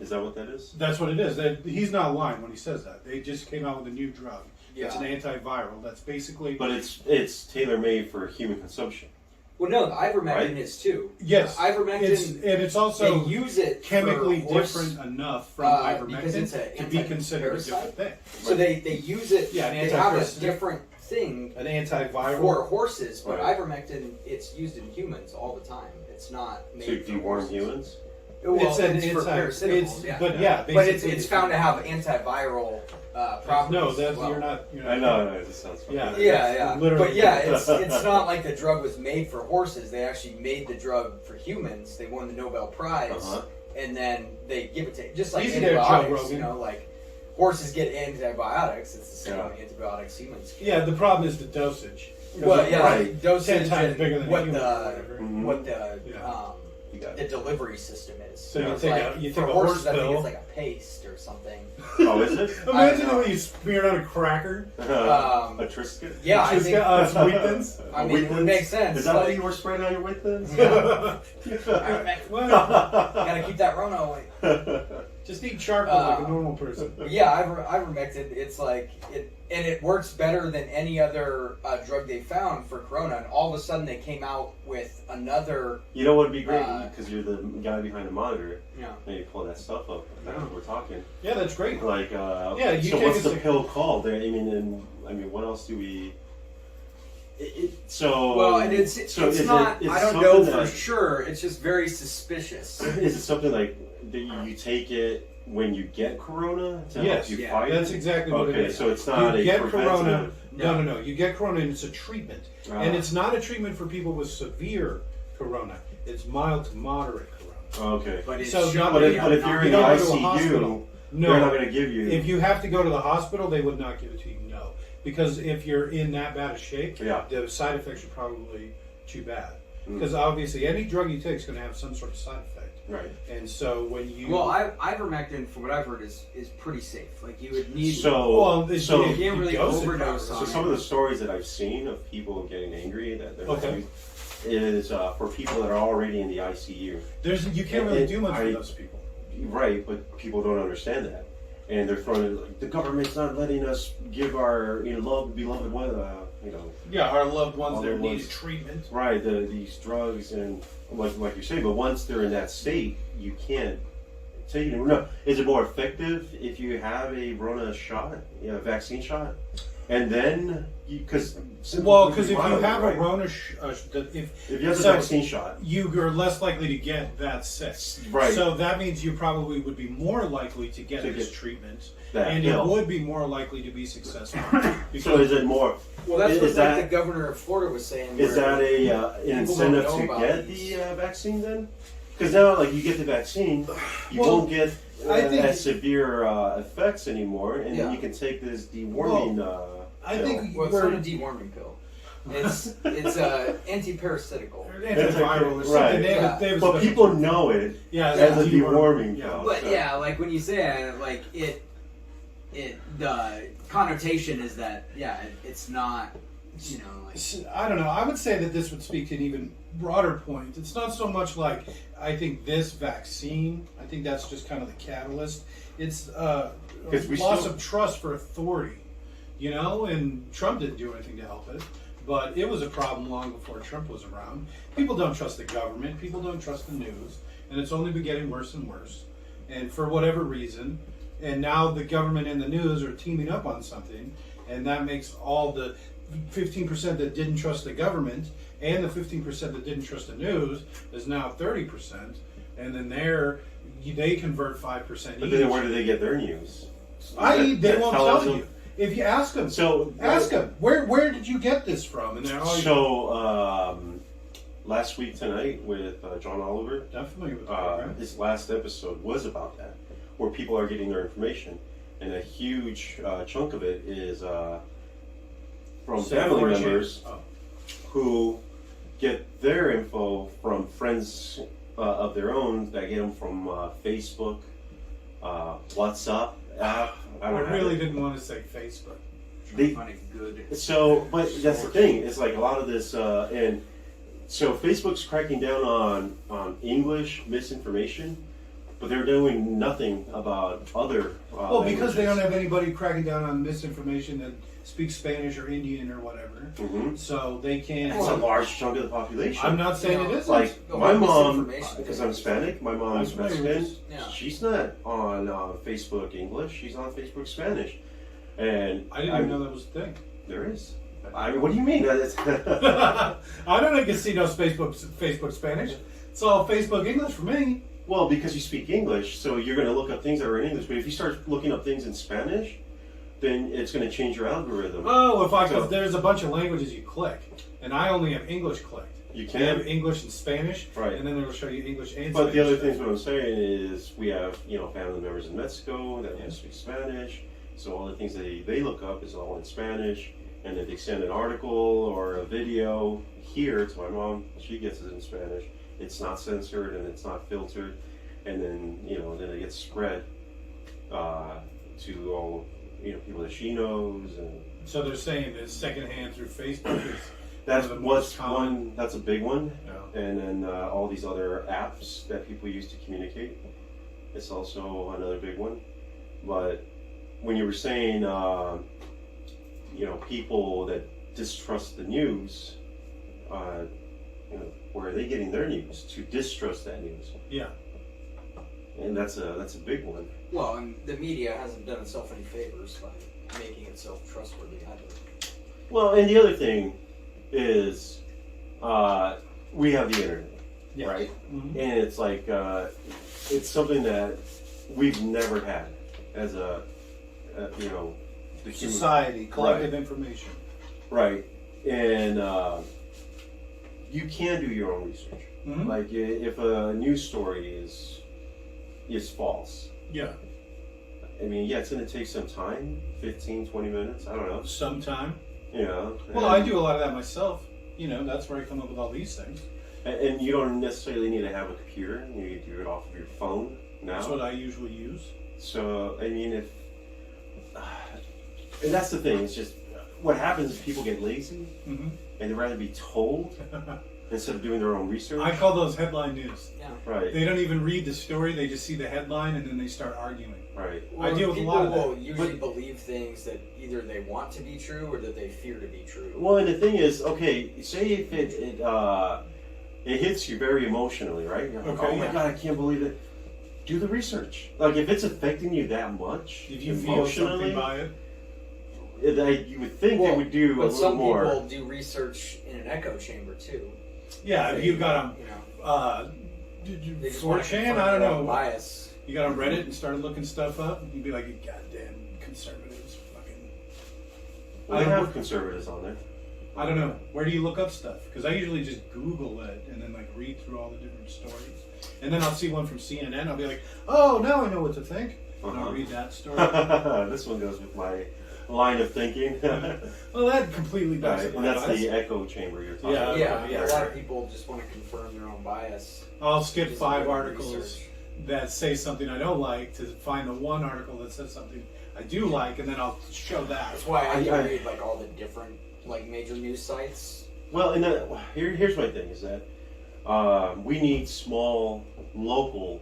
Speaker 4: Is that what that is?
Speaker 3: that's what it is. He's not lying when he says that. They just came out with a new drug. It's an antiviral. That's basically.
Speaker 4: But it's tailor made for human consumption.
Speaker 2: Well, no, the ivermectin
Speaker 4: Right?
Speaker 2: is too.
Speaker 3: Yes,
Speaker 2: Ivermectin.
Speaker 3: it's also
Speaker 2: they use it
Speaker 3: chemically
Speaker 2: for horse,
Speaker 3: different enough from
Speaker 2: because it's
Speaker 3: ivermectin
Speaker 2: a
Speaker 3: to be considered a different
Speaker 2: anti-parasite.
Speaker 3: thing.
Speaker 2: So they use it.
Speaker 3: Yeah, an
Speaker 2: they have a
Speaker 3: antiparasitic.
Speaker 2: different thing
Speaker 3: An antiviral.
Speaker 2: for horses, but
Speaker 4: Right.
Speaker 2: ivermectin it's used in humans all the time. It's not made
Speaker 4: To
Speaker 2: for
Speaker 4: deworm
Speaker 2: horses.
Speaker 4: humans?
Speaker 2: Well,
Speaker 3: It's
Speaker 2: it's,
Speaker 3: an
Speaker 2: for
Speaker 3: anti-
Speaker 2: parasiticals,
Speaker 3: it's-
Speaker 2: yeah.
Speaker 3: but yeah,
Speaker 2: but
Speaker 3: basically
Speaker 2: it's found to have antiviral properties.
Speaker 3: No,
Speaker 2: as
Speaker 3: that's
Speaker 2: well.
Speaker 3: you're not.
Speaker 4: I know, it just sounds funny.
Speaker 3: Yeah.
Speaker 2: Yeah.
Speaker 3: Literally.
Speaker 2: But yeah, it's not like the drug was made for horses. They actually made the drug for humans. They won the Nobel Prize,
Speaker 4: Uh-huh.
Speaker 2: and then they give it to just like
Speaker 3: Easy there, Joe
Speaker 2: antibiotics.
Speaker 3: Rogan.
Speaker 2: You know, like horses get antibiotics. It's the same
Speaker 4: Yeah.
Speaker 2: antibiotics humans get.
Speaker 3: Yeah, the problem is the dosage.
Speaker 2: Well, yeah,
Speaker 4: Right.
Speaker 2: dosage
Speaker 3: 10 times
Speaker 2: and
Speaker 3: bigger than a
Speaker 2: what
Speaker 3: human or
Speaker 2: the
Speaker 3: whatever.
Speaker 4: Mhm.
Speaker 2: what the
Speaker 3: Yeah.
Speaker 4: You got
Speaker 2: the
Speaker 4: it.
Speaker 2: delivery system is.
Speaker 3: So
Speaker 4: Yeah.
Speaker 3: you
Speaker 2: It's
Speaker 3: take
Speaker 2: like,
Speaker 3: a
Speaker 2: for
Speaker 3: horse
Speaker 2: horses, I think
Speaker 3: pill.
Speaker 2: it's like a paste or something.
Speaker 4: Oh, is it?
Speaker 3: Imagine
Speaker 2: know.
Speaker 3: when you smear it on a cracker.
Speaker 4: A Triscuit?
Speaker 2: Yeah, I
Speaker 3: Just
Speaker 2: think.
Speaker 3: got wheat thins.
Speaker 2: I mean, it would make sense.
Speaker 4: Is that
Speaker 2: like,
Speaker 4: what you were spraying on your wheat thins?
Speaker 3: Well,
Speaker 2: gotta keep that Rona away.
Speaker 3: just eat charcoal like a normal person.
Speaker 2: But yeah, ivermectin. It's like it works better than any other drug they found for corona. And all of a sudden, they came out with another.
Speaker 4: You know what would be great? Because you're the guy behind the monitor.
Speaker 2: Yeah.
Speaker 4: Maybe pull that stuff up. That's what we're talking.
Speaker 3: Yeah, that's great.
Speaker 4: Like,
Speaker 3: Yeah, you
Speaker 4: so
Speaker 3: take
Speaker 4: what's
Speaker 3: a
Speaker 4: the pill called? I mean, what else do we? So
Speaker 2: Well, and it's
Speaker 4: is
Speaker 2: not.
Speaker 4: It,
Speaker 2: I don't
Speaker 4: something
Speaker 2: know for
Speaker 4: that-
Speaker 2: sure. It's just very suspicious.
Speaker 4: Is it something like that you take it when you get corona to
Speaker 3: Yes,
Speaker 4: help you
Speaker 2: yeah,
Speaker 4: fight?
Speaker 3: That's exactly what it
Speaker 4: Okay,
Speaker 3: is.
Speaker 4: so it's not
Speaker 3: you
Speaker 4: a
Speaker 3: get
Speaker 4: preventative.
Speaker 3: corona. No. You get corona and it's a treatment.
Speaker 4: Ah.
Speaker 3: And it's not a treatment for people with severe corona. It's mild to moderate corona.
Speaker 4: Okay.
Speaker 2: But it's
Speaker 3: So
Speaker 2: shown
Speaker 3: not-
Speaker 2: to be
Speaker 4: But if you're in
Speaker 3: You
Speaker 4: the
Speaker 3: don't go to a
Speaker 4: ICU,
Speaker 3: hospital. No.
Speaker 4: they're not going to give you.
Speaker 3: If you have to go to the hospital, they would not give it to you. No, because if you're in that bad a shape,
Speaker 4: Yeah.
Speaker 3: the side effects are probably too bad.
Speaker 4: Mm.
Speaker 3: Because obviously, any drug you take is going to have some sort of side effect.
Speaker 4: Right.
Speaker 3: And so when you
Speaker 2: Well, ivermectin, from what I've heard, is pretty safe. Like you would need.
Speaker 4: So
Speaker 3: it's-
Speaker 4: so
Speaker 2: you can't really
Speaker 3: dose it
Speaker 2: overdose
Speaker 3: properly.
Speaker 2: on
Speaker 4: So some of the stories that I've seen of people getting angry that they're
Speaker 3: Okay.
Speaker 4: is for people that are already in the ICU.
Speaker 3: you can't really do much for
Speaker 4: I-
Speaker 3: those people.
Speaker 4: Right, but people don't understand that, and they're throwing it like the government's not letting us give our beloved one,
Speaker 3: Yeah, our loved ones
Speaker 4: Other
Speaker 3: that need
Speaker 4: ones.
Speaker 3: treatment.
Speaker 4: right these drugs and like you say. But once they're in that state, you can't take it. No, is it more effective if you have a Rona shot, vaccine shot, and then because
Speaker 3: Because if you have a Rona,
Speaker 4: if you have a
Speaker 3: so-
Speaker 4: vaccine shot,
Speaker 3: you are less likely to get that sick.
Speaker 4: Right.
Speaker 3: So that means you probably would be more likely to get
Speaker 4: To
Speaker 3: this
Speaker 4: get
Speaker 3: treatment,
Speaker 4: that
Speaker 3: and
Speaker 4: pill.
Speaker 3: it would be more likely to be successful.
Speaker 4: So is it more?
Speaker 2: Well, that's
Speaker 4: is
Speaker 2: what
Speaker 4: that
Speaker 2: the governor of Florida was saying.
Speaker 4: is
Speaker 2: where
Speaker 4: that an
Speaker 2: people
Speaker 4: incentive
Speaker 2: don't
Speaker 4: to
Speaker 2: know
Speaker 4: get
Speaker 2: about these.
Speaker 4: the vaccine then? Because now, like you get the vaccine, you
Speaker 3: Well,
Speaker 4: won't get
Speaker 3: I think-
Speaker 4: as severe effects anymore, and
Speaker 2: Yeah.
Speaker 4: then you can take this deworming.
Speaker 3: I
Speaker 4: pill.
Speaker 3: think
Speaker 2: Well, it's
Speaker 3: we're
Speaker 2: not a deworming pill. It's antiparasitical.
Speaker 3: antiviral or something.
Speaker 4: Right.
Speaker 3: They have
Speaker 2: Yeah.
Speaker 3: they have a
Speaker 4: But
Speaker 3: special
Speaker 4: people
Speaker 3: term.
Speaker 4: know it
Speaker 3: Yeah,
Speaker 4: as a
Speaker 3: deworming.
Speaker 4: deworming
Speaker 3: Yeah.
Speaker 4: pill.
Speaker 2: But
Speaker 4: so-
Speaker 2: yeah, like when you say it, like the connotation is that it's not, like
Speaker 3: I don't know. I would say that this would speak to an even broader point. It's not so much like I think this vaccine. I think that's just kind of the catalyst. It's
Speaker 4: Because we
Speaker 3: loss
Speaker 4: still-
Speaker 3: of trust for authority, and Trump didn't do anything to help it. But it was a problem long before Trump was around. People don't trust the government. People don't trust the news. And it's only been getting worse and worse. And for whatever reason, and now the government and the news are teaming up on something, and that makes all the 15% that didn't trust the government and the 15% that didn't trust the news is now 30%. And then they convert 5%
Speaker 4: But
Speaker 3: each.
Speaker 4: then where do they get their news?
Speaker 3: They
Speaker 4: That
Speaker 3: won't
Speaker 4: tells
Speaker 3: tell
Speaker 4: them-
Speaker 3: you. If you ask them,
Speaker 4: So
Speaker 3: ask them, where did you get this from? And they're all
Speaker 4: So last week tonight with John Oliver,
Speaker 3: not familiar with the program.
Speaker 4: his last episode was about that, where people are getting their information, and a huge chunk of it is from family members who get their info from friends of their own that get them from Facebook, WhatsApp app.
Speaker 3: I really didn't want to say Facebook.
Speaker 4: So, but that's the thing. It's like a lot of this, and so Facebook's cracking down on English misinformation, but they're doing nothing about other.
Speaker 3: Because they don't have anybody cracking down on misinformation that speaks Spanish or Indian or whatever, so they can't.
Speaker 4: It's a large chunk of the population.
Speaker 3: I'm not saying it isn't.
Speaker 4: Like my mom, because I'm Hispanic, my mom is Mexican.
Speaker 2: Yeah.
Speaker 4: She's not on Facebook English. She's on Facebook Spanish, and
Speaker 3: I didn't even know that was a thing.
Speaker 4: There is. I mean, what do you mean?
Speaker 3: I don't get to see no Facebook Spanish. It's all Facebook English for me.
Speaker 4: Well, because you speak English, so you're going to look up things that are in English. But if you start looking up things in Spanish, then it's going to change your algorithm.
Speaker 3: Oh, because there's a bunch of languages you click, and I only have English clicked.
Speaker 4: You
Speaker 3: They
Speaker 4: can
Speaker 3: have English and Spanish,
Speaker 4: right,
Speaker 3: and then it'll show you English and Spanish.
Speaker 4: But the other things, what I'm saying is, we have family members in Mexico that don't speak Spanish, so all the things they look up is all in Spanish. And if they send an article or a video here to my mom, she gets it in Spanish. It's not censored and it's not filtered, and then then it gets spread to all people that she knows. And
Speaker 3: so they're saying that secondhand through Facebook is
Speaker 4: that's
Speaker 3: what's common.
Speaker 4: That's a big one.
Speaker 3: Yeah.
Speaker 4: And then all these other apps that people use to communicate. It's also another big one. But when you were saying people that distrust the news, where are they getting their news to distrust that news?
Speaker 3: Yeah.
Speaker 4: And that's a big one.
Speaker 2: Well, and the media hasn't done itself any favors by making itself trustworthy either.
Speaker 4: Well, and the other thing is, we have the internet,
Speaker 3: Yes.
Speaker 4: right?
Speaker 3: Mm-hmm.
Speaker 4: And it's like it's something that we've never had as the
Speaker 3: Society, collective information.
Speaker 4: Right, and you can do your own research.
Speaker 3: Mm-hmm.
Speaker 4: Like if a news story is false.
Speaker 3: Yeah.
Speaker 4: I mean, it's going to take some time, 15, 20 minutes, I don't know.
Speaker 3: Sometime.
Speaker 4: Well,
Speaker 3: I do a lot of that myself. That's where I come up with all these things.
Speaker 4: And you don't necessarily need to have a computer. You can do it off of your phone now.
Speaker 3: That's what I usually use.
Speaker 4: So, I mean, and that's the thing, it's just, what happens is people get lazy, and they'd rather be told instead of doing their own research.
Speaker 3: I call those headline news.
Speaker 2: Yeah.
Speaker 4: Right.
Speaker 3: They don't even read the story, they just see the headline and then they start arguing.
Speaker 4: Right.
Speaker 2: Well,
Speaker 3: I deal with a lot of that.
Speaker 2: People will usually believe things that either they want to be true or that they fear to be true.
Speaker 4: Well, and the thing is, okay, say if it hits you very emotionally, right? You're like, oh my God, I can't believe it. Do the research. Like, if it's affecting you that much,
Speaker 3: If you feel something by it.
Speaker 4: You would think they would do a little more.
Speaker 2: But some people do research in an echo chamber too.
Speaker 3: Yeah, if you've got
Speaker 2: they just
Speaker 3: 4chan, I don't know.
Speaker 2: Bias.
Speaker 3: You got on Reddit and started looking stuff up, you'd be like, you goddamn conservatives, fucking.
Speaker 4: Well, they have conservatives on there.
Speaker 3: I don't know. Where do you look up stuff? Because I usually just Google it and then read through all the different stories, and then I'll see one from CNN. I'll be like, oh, now I know what to think. And I'll read that story.
Speaker 4: This one goes with my line of thinking.
Speaker 3: Well, that completely does.
Speaker 4: Right, and that's the echo chamber you're talking about.
Speaker 2: Yeah. A lot of people just want to confirm their own bias.
Speaker 3: I'll skip 5 articles that say something I don't like to find the one article that says something I do like, and then I'll show that.
Speaker 2: That's why I read all the different major news sites.
Speaker 4: Well, and here's my thing is that we need small local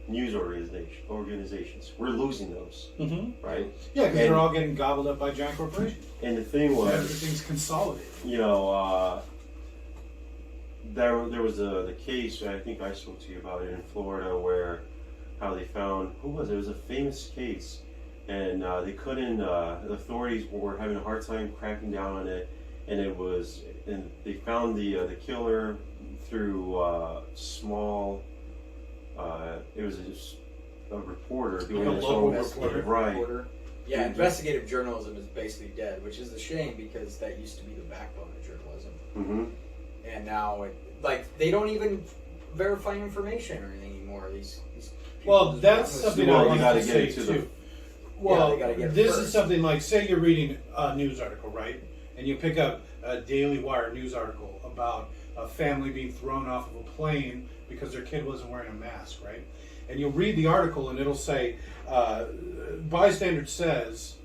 Speaker 4: news organizations. We're losing those, right?
Speaker 3: Yeah, because they're all getting gobbled up by giant corporations.
Speaker 4: And the thing was,
Speaker 3: everything's consolidated.
Speaker 4: There was the case, I think I spoke to you about it in Florida, where how they found, who was it? It was a famous case, and they couldn't, the authorities were having a hard time cracking down on it, and they found the killer through small, it was just a reporter doing his own
Speaker 2: reporter. Yeah, investigative journalism is basically dead, which is a shame because that used to be the backbone of journalism.
Speaker 4: Mm-hmm.
Speaker 2: And now, they don't even verify information or anything anymore. These
Speaker 3: well, that's something I want to say too. Well,
Speaker 2: this
Speaker 3: is something like, say you're reading a news article, right? and you pick up a Daily Wire news article about a family being thrown off of a plane because their kid wasn't wearing a mask, right? And you'll read the article and it'll say, bystander says,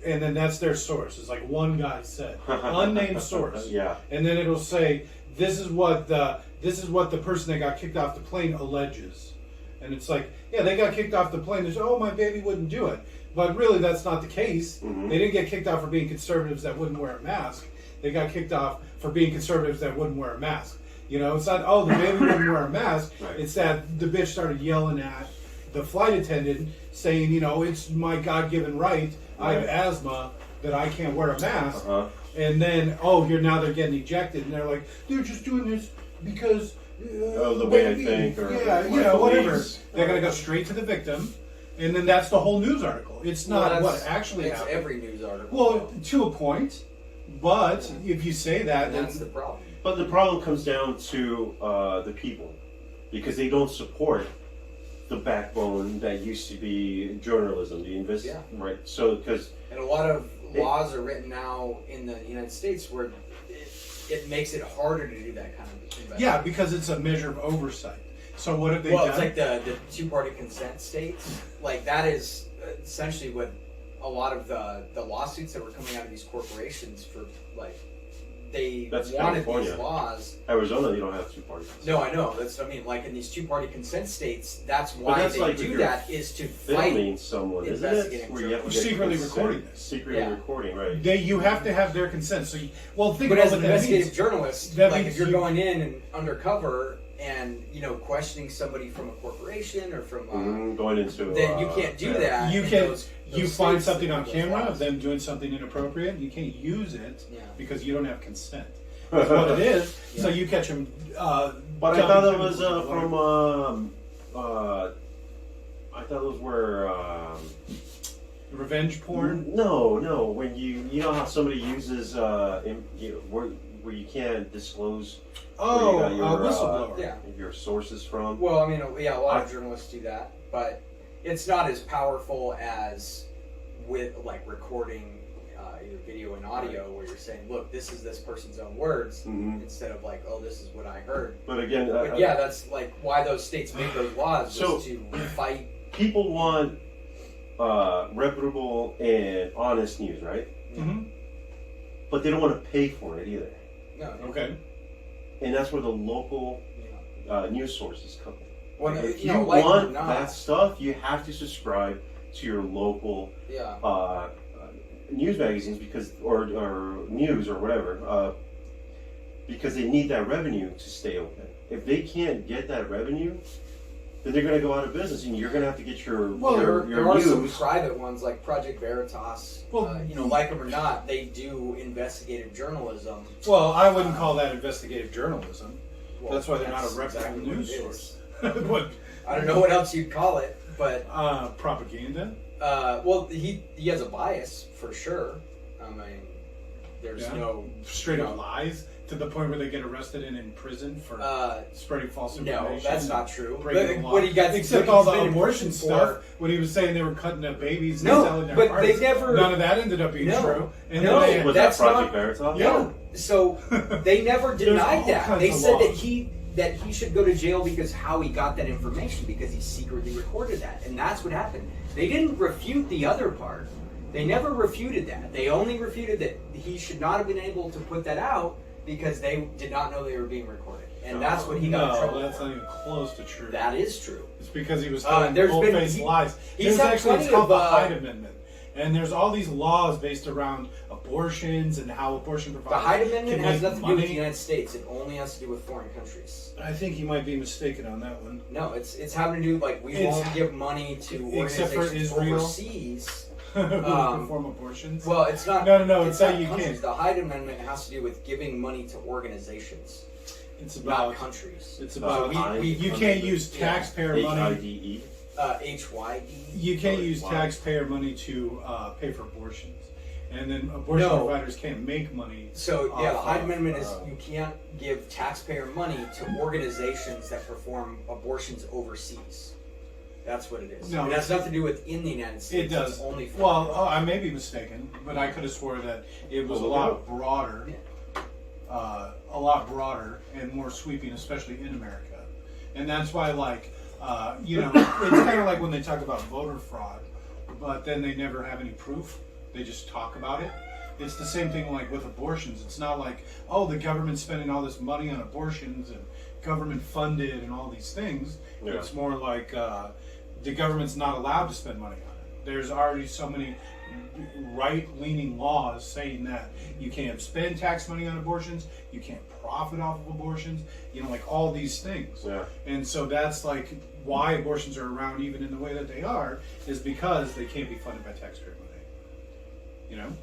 Speaker 3: and then that's their source. It's like one guy said, unnamed source.
Speaker 4: Yeah.
Speaker 3: And then it'll say, this is what the person that got kicked off the plane alleges. And it's like, yeah, they got kicked off the plane. They say, oh, my baby wouldn't do it. But really, that's not the case.
Speaker 4: Mm-hmm.
Speaker 3: They didn't get kicked off for being conservatives that wouldn't wear a mask. They got kicked off for being conservatives that wouldn't wear a mask. You know, it's not, oh, the baby wouldn't wear a mask.
Speaker 4: Right.
Speaker 3: It's that the bitch started yelling at the flight attendant saying, you know, it's my God-given right. I have asthma that I can't wear a mask.
Speaker 4: Uh-huh.
Speaker 3: And then, now they're getting ejected. And they're like, they're just doing this because...
Speaker 4: the way I think, or
Speaker 3: whatever. They're going to go straight to the victim. And then that's the whole news article. It's not what actually happened.
Speaker 2: It's every news article.
Speaker 3: Well, to a point. But if you say that,
Speaker 2: and that's the problem.
Speaker 4: But the problem comes down to the people, because they don't support the backbone that used to be journalism, right? So,
Speaker 2: and a lot of laws are written now in the United States where it makes it harder to do that kind of investigation.
Speaker 3: Yeah, because it's a measure of oversight. So what have they done?
Speaker 2: Well, it's like the two-party consent states. Like that is essentially what a lot of the lawsuits that were coming out of these corporations for they wanted
Speaker 4: California.
Speaker 2: these laws.
Speaker 4: Arizona, you don't have two-party consent.
Speaker 2: No, I know. That's like in these two-party consent states. That's why they do that is to fight
Speaker 4: filming someone, isn't it? Where you have to get
Speaker 3: secretly
Speaker 4: consent.
Speaker 3: recording this.
Speaker 4: Secretly recording, right?
Speaker 3: You have to have their consent. So, think
Speaker 2: but
Speaker 3: about
Speaker 2: as
Speaker 3: what
Speaker 2: an
Speaker 3: that
Speaker 2: investigative
Speaker 3: means.
Speaker 2: journalist,
Speaker 3: That
Speaker 2: like
Speaker 3: means
Speaker 2: if you're
Speaker 3: you-
Speaker 2: going in and undercover and questioning somebody from a corporation or from
Speaker 4: Going into
Speaker 2: then you can't do that.
Speaker 3: You
Speaker 2: in
Speaker 3: can
Speaker 2: those
Speaker 3: you find
Speaker 2: states
Speaker 3: something
Speaker 2: that
Speaker 3: on
Speaker 2: do those
Speaker 3: camera
Speaker 2: laws.
Speaker 3: of them doing something inappropriate. You can't use it because you don't have consent.
Speaker 4: Yeah.
Speaker 3: That's what it is. So you catch them.
Speaker 4: But I thought it was from. I thought those were.
Speaker 3: Revenge porn.
Speaker 4: No. When you know how somebody uses where you can't disclose.
Speaker 3: Oh,
Speaker 4: where you got your,
Speaker 3: whistleblower.
Speaker 4: Your sources from.
Speaker 2: Well, I mean, a lot of journalists do that, but it's not as powerful as with recording either video and audio, where you're saying, "Look, this is this person's own words," instead of "Oh, this is what I heard."
Speaker 4: But again,
Speaker 2: that's why those states made those laws was to fight.
Speaker 4: People want reputable and honest news, right?
Speaker 3: Mm-hmm.
Speaker 4: But they don't want to pay for it either.
Speaker 2: No.
Speaker 3: Okay.
Speaker 4: And that's where the local news sources come in.
Speaker 2: Well,
Speaker 4: If you want that stuff, you have to subscribe to your local news magazines or news or whatever, because they need that revenue to stay open. If they can't get that revenue, then they're going to go out of business, and you're going to have to get your
Speaker 2: there are
Speaker 4: news.
Speaker 2: some private ones like Project Veritas.
Speaker 3: Well,
Speaker 2: like them or not, they do investigative journalism.
Speaker 3: Well, I wouldn't call that investigative journalism.
Speaker 2: Well,
Speaker 3: That's why they're not a reputable
Speaker 2: exactly what
Speaker 3: news
Speaker 2: it
Speaker 3: source.
Speaker 2: is. I don't know what else you'd call it, but
Speaker 3: propaganda.
Speaker 2: Well, he has a bias for sure. I mean, there's no
Speaker 3: straight up lies to the point where they get arrested and in prison for spreading false information.
Speaker 2: No, that's not true.
Speaker 3: Breaking the law.
Speaker 2: What he got,
Speaker 3: except all the abortion stuff when he was saying they were cutting up babies and selling their
Speaker 2: but
Speaker 3: parts.
Speaker 2: they never.
Speaker 3: None of that ended up being true. And
Speaker 2: no,
Speaker 4: was
Speaker 2: that's
Speaker 4: that Project
Speaker 2: not.
Speaker 4: Veritas?
Speaker 3: Yeah.
Speaker 2: So they never denied that. They said
Speaker 3: laws.
Speaker 2: that he should go to jail because how he got that information, because he secretly recorded that, and that's what happened. They didn't refute the other part. They never refuted that. They only refuted that he should not have been able to put that out because they did not know they were being recorded, and that's what he got in trouble
Speaker 3: that's
Speaker 2: for.
Speaker 3: not even close to true.
Speaker 2: That is true.
Speaker 3: It's because he was telling
Speaker 2: there's been-
Speaker 3: full-faced lies.
Speaker 2: he's
Speaker 3: There's
Speaker 2: had
Speaker 3: actually, it's
Speaker 2: plenty
Speaker 3: called
Speaker 2: of,
Speaker 3: the Hyde Amendment. And there's all these laws based around abortions and how abortion
Speaker 2: The
Speaker 3: providers
Speaker 2: Hyde Amendment
Speaker 3: can
Speaker 2: has
Speaker 3: make
Speaker 2: nothing to do with the
Speaker 3: money.
Speaker 2: United States. It only has to do with foreign countries.
Speaker 3: I think he might be mistaken on that one.
Speaker 2: No, it's having to do we won't give money to
Speaker 3: Except for
Speaker 2: organizations
Speaker 3: Israel.
Speaker 2: overseas.
Speaker 3: Who perform abortions?
Speaker 2: Well, it's not.
Speaker 3: No,
Speaker 2: it's
Speaker 3: it's that
Speaker 2: not
Speaker 3: you
Speaker 2: countries.
Speaker 3: can't.
Speaker 2: The Hyde Amendment has to do with giving money to organizations,
Speaker 3: It's
Speaker 2: not
Speaker 3: about
Speaker 2: countries.
Speaker 3: It's about
Speaker 2: we
Speaker 3: you can't use taxpayer money.
Speaker 4: HIDE.
Speaker 2: HYD.
Speaker 3: You can't use taxpayer money to pay for abortions, and then abortion providers can't make money.
Speaker 2: So the
Speaker 3: off
Speaker 2: Hyde
Speaker 3: of,
Speaker 2: Amendment is you can't give taxpayer money to organizations that perform abortions overseas. That's what it is.
Speaker 3: No,
Speaker 2: it has nothing to do with in the United States.
Speaker 3: It does.
Speaker 2: It's only for
Speaker 3: Well, I may be mistaken, but I could have swore that it was a lot broader, and more sweeping, especially in America. And that's why, like, it's kind of like when they talk about voter fraud, but then they never have any proof. They just talk about it. It's the same thing like with abortions. It's not like, oh, the government's spending all this money on abortions and government funded and all these things. Yeah. It's more like the government's not allowed to spend money on it. There's already so many right-leaning laws saying that you can't spend tax money on abortions, you can't profit off of abortions, like all these things. Yeah. And so that's like why abortions are around even in the way that they are, is because they can't be funded by taxpayer money.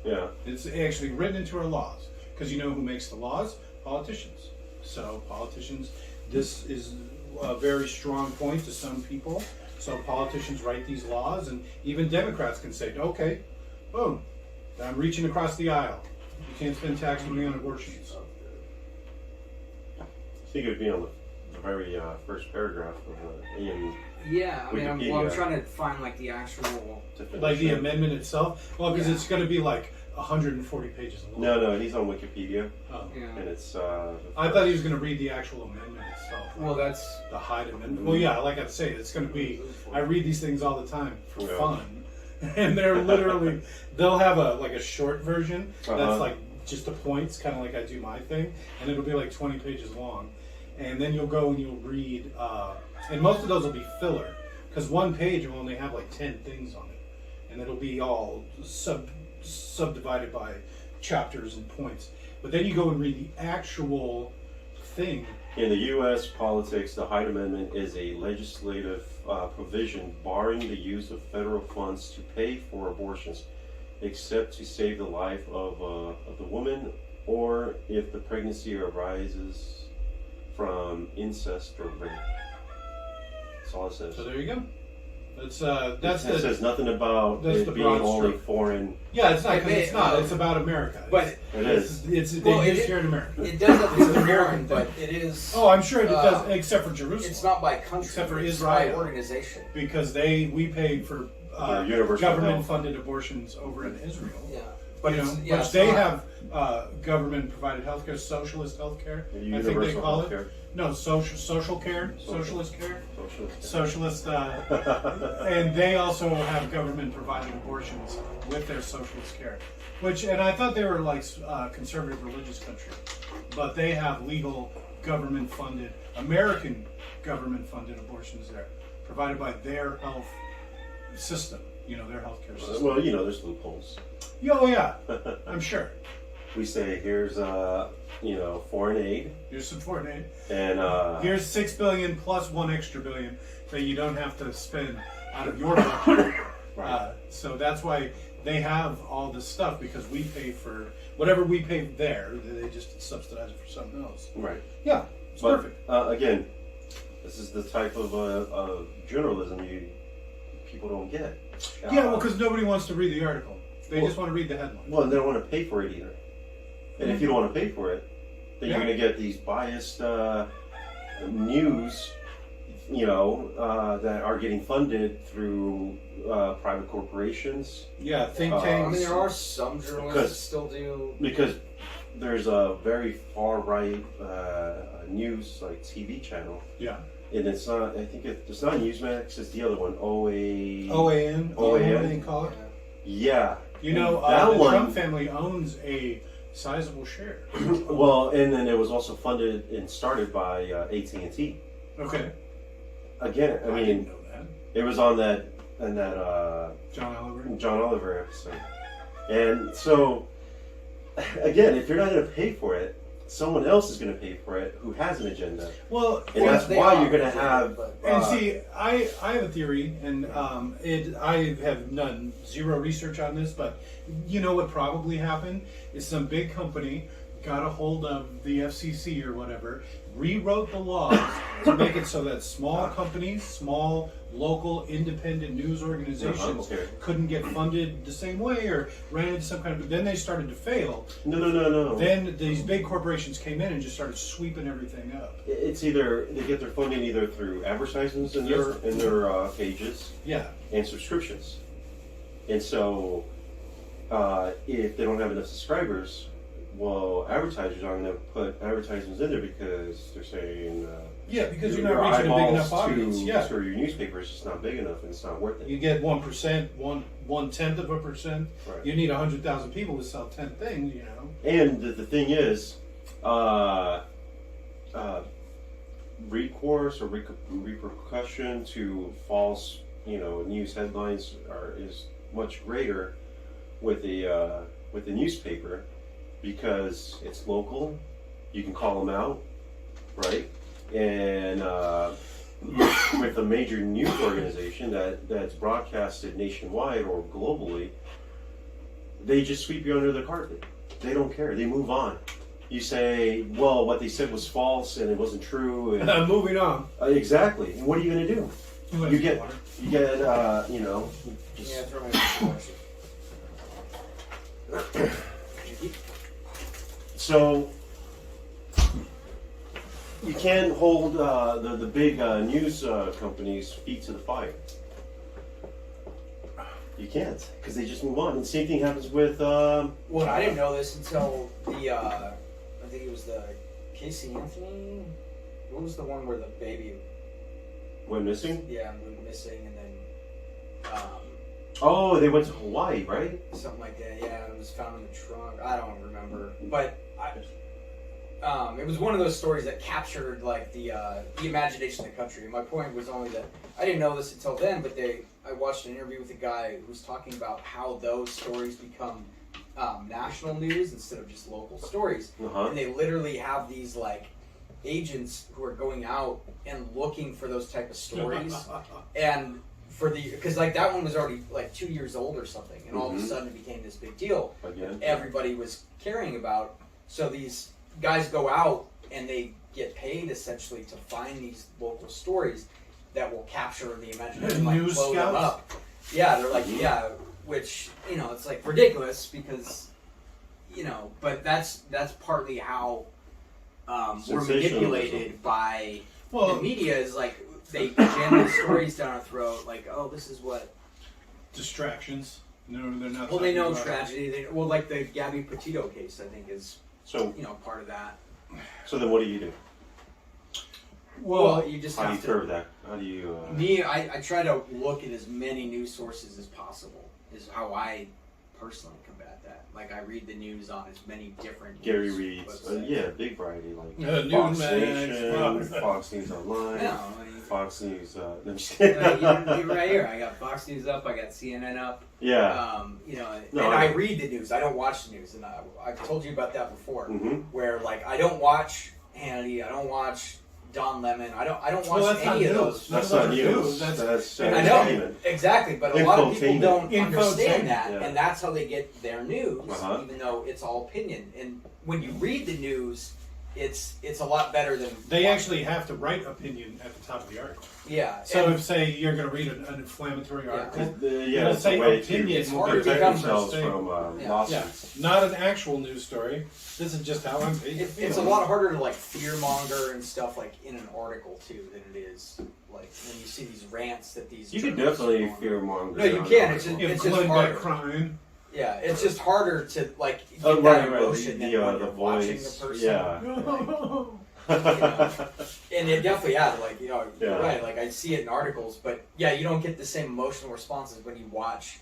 Speaker 3: Yeah. It's actually written into our laws, because who makes the laws? Politicians. So politicians, this is a very strong point to some people. So politicians write these laws, and even Democrats can say, okay, boom, I'm reaching across the aisle. You can't spend tax money on abortions.
Speaker 4: I think it would be on the very first paragraph of Ian.
Speaker 2: Yeah, I mean, I'm trying to find like the actual...
Speaker 3: Like the amendment itself? Well, because it's going to be like 140 pages long.
Speaker 4: No, he's on Wikipedia.
Speaker 3: Oh.
Speaker 4: Yeah. And it's...
Speaker 3: I thought he was going to read the actual amendment itself.
Speaker 2: Well, that's...
Speaker 3: The Hyde amendment. Well, yeah, like I say, it's going to be... I read these things all the time for fun. And they're literally... They'll have a short version that's like just the points, kind of like I do my thing. And it'll be like 20 pages long. And then you'll go and you'll read... and most of those will be filler, because one page will only have like 10 things on it, and it'll be all subdivided by chapters and points. But then you go and read the actual thing.
Speaker 4: In the U.S. politics, the Hyde Amendment is a legislative provision barring the use of federal funds to pay for abortions, except to save the life of the woman, or if the pregnancy arises from incest or rape. That's all it says.
Speaker 3: So there you go. It
Speaker 4: says nothing about it being only foreign.
Speaker 3: Yeah, it's not. It's not. It's about America.
Speaker 4: But it is.
Speaker 3: It's here in America.
Speaker 2: It does have to be American, but it is.
Speaker 3: Oh, I'm sure it does, except for Jerusalem.
Speaker 2: It's not by country.
Speaker 3: Except for Israel.
Speaker 2: It's by organization.
Speaker 3: Because we paid for government-funded abortions over in Israel.
Speaker 2: Yeah.
Speaker 3: But which they have government-provided healthcare, socialist healthcare. I think they call it. No, social care, socialist care. Socialist, and they also have government-provided abortions with their socialist care. And I thought they were like conservative religious country, but they have legal government-funded, American government-funded abortions there, provided by their health system. Their healthcare system.
Speaker 4: Well, there's loopholes.
Speaker 3: Oh yeah, I'm sure.
Speaker 4: We say here's foreign aid.
Speaker 3: Here's some foreign aid.
Speaker 4: And
Speaker 3: here's $6 billion plus $1 extra billion that you don't have to spend out of your budget. Right. So that's why they have all this stuff, because we pay for whatever we pay there. They just subsidize it for something else.
Speaker 4: Right.
Speaker 3: Yeah, it's perfect.
Speaker 4: Again, this is the type of journalism people don't get.
Speaker 3: Yeah, because nobody wants to read the article. They just want to read the headline.
Speaker 4: Well, and they don't want to pay for it either. And if you don't want to pay for it, then you're going to get these biased news, that are getting funded through private corporations.
Speaker 3: Yeah, think tanks.
Speaker 2: I mean, there are some journalists that still do.
Speaker 4: Because there's a very far right news like TV channel.
Speaker 3: Yeah.
Speaker 4: And it's not. I think it's not Newsmax. It's the other one.
Speaker 3: OAN. They call it.
Speaker 4: Yeah.
Speaker 3: The Trump family owns a sizable share.
Speaker 4: Well, and then it was also funded and started by AT&T.
Speaker 3: Okay.
Speaker 4: Again, I mean,
Speaker 3: didn't know that.
Speaker 4: It was on that
Speaker 3: John
Speaker 4: Oliver episode, and so again, if you're not going to pay for it, someone else is going to pay for it who has an agenda.
Speaker 3: Well,
Speaker 4: and that's why you're going to have.
Speaker 3: And see, I have a theory, and I have done zero research on this, but what probably happened is some big company got a hold of the FCC or whatever, rewrote the laws to make it so that small companies, small local independent news organizations couldn't get funded the same way or ran into some kind of. Then they started to fail.
Speaker 4: No.
Speaker 3: Then these big corporations came in and just started sweeping everything up.
Speaker 4: It's either they get their funding either through advertisements in their pages, and subscriptions, and so if they don't have enough subscribers, well, advertisers aren't going to put advertisements in there because they're saying
Speaker 3: because you're not reaching a big enough audience.
Speaker 4: For your newspaper is just not big enough and it's not worth it.
Speaker 3: You get 1%, 1/10%.
Speaker 4: Right.
Speaker 3: You need 100,000 people to sell 10 things, you know.
Speaker 4: And the thing is, recourse or repercussion to false, news headlines is much greater with a newspaper because it's local. You can call them out, right? And with a major news organization that's broadcasted nationwide or globally, they just sweep you under the carpet. They don't care. They move on. You say, well, what they said was false and it wasn't true. And
Speaker 3: moving on.
Speaker 4: Exactly. And what are you going to do? You get, just...
Speaker 2: Yeah, throw my question.
Speaker 4: So, you can't hold the big news companies' feet to the fire. You can't, because they just move on. And the same thing happens with...
Speaker 2: Well, I didn't know this until I think it was the Casey Anthony... What was the one where the baby...
Speaker 4: Went missing?
Speaker 2: Yeah, went missing, and then...
Speaker 4: oh, they went to Hawaii, right?
Speaker 2: Something like that, yeah. It was found in the trunk. I don't remember. But it was one of those stories that captured, like, the imagination of the country. And my point was only that I didn't know this until then, but I watched an interview with a guy who was talking about how those stories become national news instead of just local stories. And they literally have these, like, agents who are going out and looking for those type of stories. And because like that one was already like 2 years old or something, and all of a sudden it became this big deal. Everybody was caring about. So these guys go out and they get paid essentially to find these local stories that will capture the imagination, like blow them up. Yeah, they're like, which it's like ridiculous because but that's partly how we're manipulated by the media. Is like they jam these stories down our throat, like, oh, this is what
Speaker 3: distractions. No, they're not.
Speaker 2: Well, they know tragedy. Like the Gabby Petito case, I think is part of that.
Speaker 4: So then, what do you do?
Speaker 2: Well, you just
Speaker 4: how
Speaker 2: have
Speaker 4: do you curb that? How do you?
Speaker 2: I try to look at as many news sources as possible. Is how I personally combat that. Like I read the news on as many different.
Speaker 4: Gary reads, big variety like
Speaker 3: Fox
Speaker 4: Nation, Fox News Online, Fox News.
Speaker 2: Even right here, I got Fox News up, I got CNN up.
Speaker 4: Yeah.
Speaker 2: I read the news. I don't watch the news, and I've told you about that before. Where like I don't watch Hannity, I don't watch Don Lemon. I don't watch any of those.
Speaker 4: That's not news. That's
Speaker 2: I know exactly, but a lot of people don't understand that, and that's how they get their news, even though it's all opinion. And when you read the news, it's a lot better than
Speaker 3: they actually have to write opinion at the top of the article.
Speaker 2: Yeah.
Speaker 3: So if say you're going to read an inflammatory article,
Speaker 4: it'll
Speaker 3: say opinion.
Speaker 2: It's harder to become
Speaker 4: from lawsuits.
Speaker 3: Not an actual news story. This is just how I'm.
Speaker 2: It's a lot harder to like fear monger and stuff like in an article too than it is like when you see these rants that these.
Speaker 4: You can definitely fear monger.
Speaker 2: No, you can. It's just harder.
Speaker 3: Crying.
Speaker 2: Yeah, it's just harder to like get that emotion than when you're watching the person.
Speaker 4: Yeah.
Speaker 2: And it definitely you're right. Like I see it in articles, but you don't get the same emotional responses when you watch,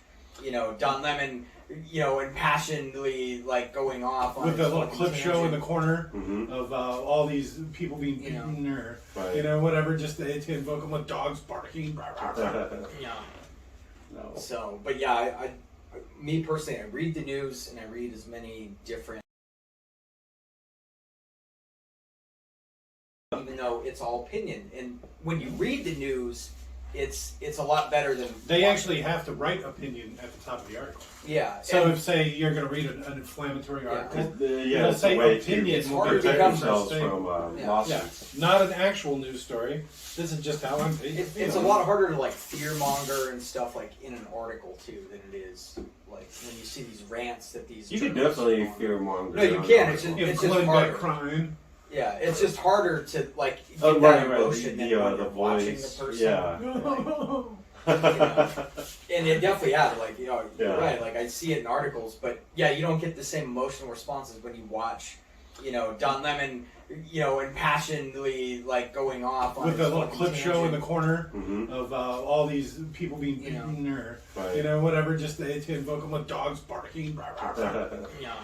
Speaker 2: Don Lemon, impassionedly like going off on
Speaker 3: with the little clip show in the corner of all these people being beaten or whatever, just to invoke them with dogs barking.
Speaker 2: Yeah. No. So, but I me personally, I read the news and I read as many different. Even though it's all opinion. And when you read the news, it's a lot better than
Speaker 3: They actually have to write opinion at the top of the article.
Speaker 2: Yeah.
Speaker 3: So
Speaker 2: and-
Speaker 3: if, say, you're going to read an inflammatory article,
Speaker 4: Yeah,
Speaker 3: it'll
Speaker 4: it's a
Speaker 3: say
Speaker 4: way
Speaker 3: opinion
Speaker 4: to
Speaker 3: will be
Speaker 4: protect
Speaker 3: the
Speaker 4: themselves
Speaker 3: first thing.
Speaker 4: from
Speaker 2: Yeah.
Speaker 4: lawsuits.
Speaker 3: Yeah, not an actual news story. This is just how I'm thinking.
Speaker 2: It's a lot harder to like fearmonger and stuff like in an article too than it is like when you see these rants that these.
Speaker 4: You can
Speaker 2: journalists
Speaker 4: definitely
Speaker 2: go on.
Speaker 4: fearmonger.
Speaker 2: No, you
Speaker 4: on
Speaker 2: can.
Speaker 4: an
Speaker 2: It's just,
Speaker 4: article.
Speaker 2: it's
Speaker 3: If
Speaker 2: just
Speaker 3: Glenn
Speaker 2: harder.
Speaker 3: Beck crying.
Speaker 2: Yeah, it's just harder to like get
Speaker 4: Oh,
Speaker 2: that
Speaker 4: right,
Speaker 2: emotion than when
Speaker 4: the
Speaker 2: you're watching the
Speaker 4: voice.
Speaker 2: person.
Speaker 4: Yeah.
Speaker 2: And it definitely had like you're
Speaker 4: Yeah.
Speaker 2: right. Like I see it in articles, but yeah, you don't get the same emotional responses when you watch, Don Lemon, impassionedly like going off on
Speaker 3: With
Speaker 2: his
Speaker 3: the little
Speaker 2: fucking
Speaker 3: clip show in the
Speaker 2: tangent.
Speaker 3: corner
Speaker 4: Mhm.
Speaker 3: of all these people being beaten or
Speaker 4: Right.
Speaker 3: whatever, just to invoke them with dogs barking. Blah, blah, blah.
Speaker 2: Yeah.